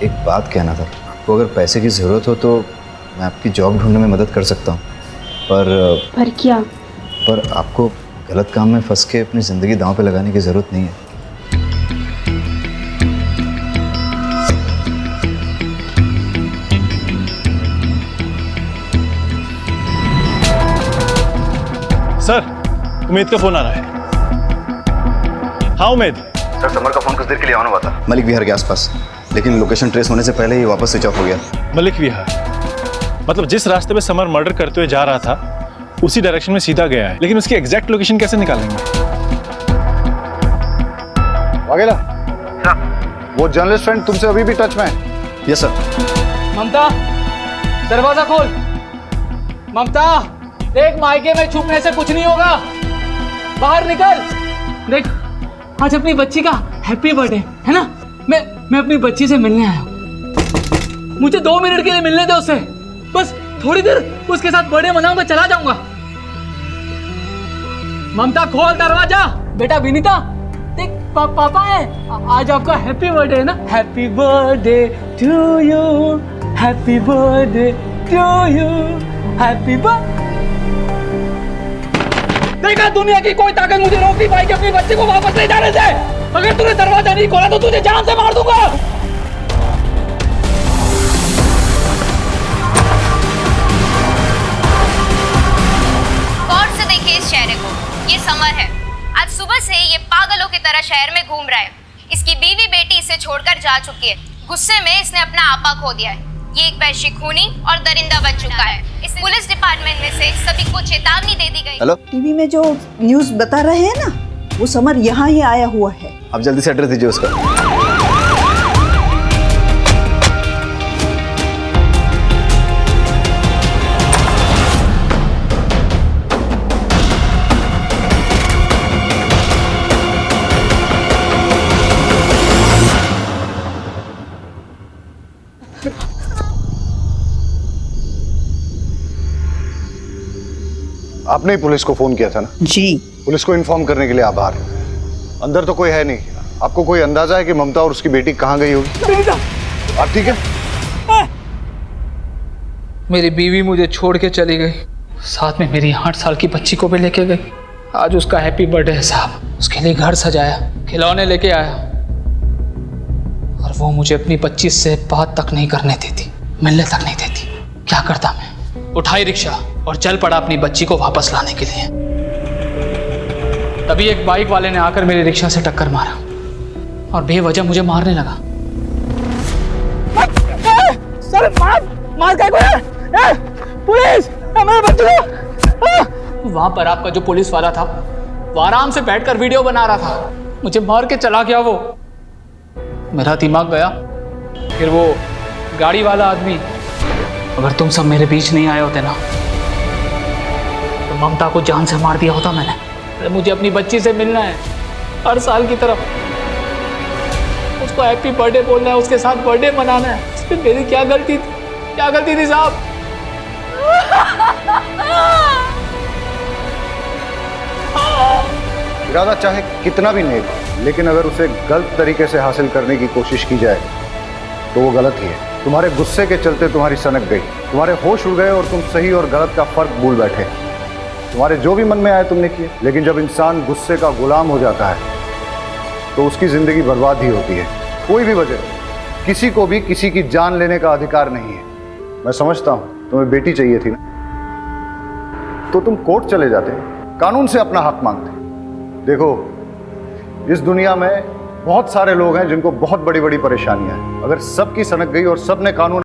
एक बात कहना था। आपको अगर पैसे की ज़रूरत हो तो मैं आपकी जॉब ढूंढने में मदद कर सकता हूँ, पर क्या? पर आपको गलत काम में फंस के अपनी ज़िंदगी दांव पे लगाने की ज़रूरत नहीं है। सर, उमेद का फोन आ रहा है। हाँ उमेद। सर, समर का फोन कुछ देर के लिए ऑन हुआ था मलिक विहार के आसपास, लेकिन लोकेशन ट्रेस होने से पहले ही वापस स्विच ऑफ हो गया। मलिक विहार मतलब जिस रास्ते पे समर मर्डर करते हुए जा रहा था उसी डायरेक्शन में सीधा गया है, लेकिन उसकी एग्जैक्ट लोकेशन कैसे निकालेंगे? वाघेला, वो जर्नलिस्ट फ्रेंड तुमसे अभी भी टच में है? Yes sir. ममता, दरवाजा खोल। ममता, देख, मायके में छुपने से कुछ नहीं होगा। बाहर निकल। देख, आज अपनी बच्ची का हैप्पी बर्थडे है ना। मैं अपनी बच्ची से मिलने आया हूँ। मुझे 2 मिनट के लिए मिलने दे उससे, बस थोड़ी देर उसके साथ बर्थडे मनाऊंगा, चला जाऊंगा। ममता, खोल दरवाजा। बेटा विनीता, देख, पापा है। आज आपका हैप्पी बर्थडे है ना। Happy birthday to you, happy birthday to you, happy birthday. देखा, दुनिया की कोई ताकत मुझे रोक नहीं पाएगी अपनी बच्चे को वापस ले जाने से। अगर तूने दरवाजा नहीं खोला तो तुझे जान से मार दूंगा। गौर से देखिए इस चेहरे को, ये समर है। आज सुबह से ये पागलों की तरह शहर में घूम रहा है। इसकी बीवी बेटी इसे छोड़कर जा चुकी है। गुस्से में इसने अपना आपा खो दिया है। ये एक वैश्य खूनी और दरिंदा बन चुका है। इस पुलिस डिपार्टमेंट में से सभी को चेतावनी दे दी गई। हेलो, टीवी में जो न्यूज़ बता रहे हैं ना, वो समर यहाँ ही आया हुआ है। आप जल्दी से एड्रेस दीजिए उसका। आपने ही पुलिस को फोन किया था ना? जी। पुलिस को इन्फॉर्म करने के लिए आभार। अंदर तो कोई है नहीं। आपको कोई अंदाजा है कि ममता और उसकी बेटी कहाँ गई होगी? आप ठीक है? मेरी बीवी मुझे छोड़ के चली गई, साथ में मेरी 8 साल की बच्ची को भी लेके गई। आज उसका हैप्पी बर्थडे है साहब। उसके लिए घर सजाया, खिलौने लेके आया, और वो मुझे अपनी 25 से बात तक नहीं करने देती, मिलने तक नहीं देती। क्या करता मैं? उठाई रिक्शा और चल पड़ा अपनी बच्ची को वापस लाने के लिए। तभी एक बाइक वाले ने आकर मेरी रिक्शा से टक्कर मारा और बेवजह मुझे मारने लगा। सर, मार क्या कोई? पुलिस, मेरे बच्चे को वहां पर आपका जो पुलिस वाला था वो आराम से बैठकर वीडियो बना रहा था, मुझे मार के चला गया वो। मेरा दिमाग गया। फिर वो गाड़ी वाला आदमी, अगर तुम सब मेरे बीच नहीं आए होते ना तो ममता को जान से मार दिया होता मैंने। अरे मुझे अपनी बच्ची से मिलना है हर साल की तरफ, उसको हैप्पी बर्थडे बोलना है, उसके साथ बर्थडे मनाना है। इसमें मेरी क्या गलती थी, क्या गलती थी साहब? इरादा चाहे कितना भी नेक हो, लेकिन अगर उसे गलत तरीके से हासिल करने की कोशिश की जाए तो वो गलत ही है। तुम्हारे गुस्से के चलते तुम्हारी सनक गई, तुम्हारे होश उड़ गए और तुम सही और गलत का फर्क भूल बैठे। तुम्हारे जो भी मन में आए तुमने किए, लेकिन जब इंसान गुस्से का गुलाम हो जाता है तो उसकी जिंदगी बर्बाद ही होती है। कोई भी वजह, किसी को भी किसी की जान लेने का अधिकार नहीं है। मैं समझता हूं तुम्हें बेटी चाहिए थी ना, तो तुम कोर्ट चले जाते, कानून से अपना हक मांगते। देखो, इस दुनिया में बहुत सारे लोग हैं जिनको बहुत बड़ी बड़ी परेशानियां हैं। अगर सबकी सनक गई और सबने कानून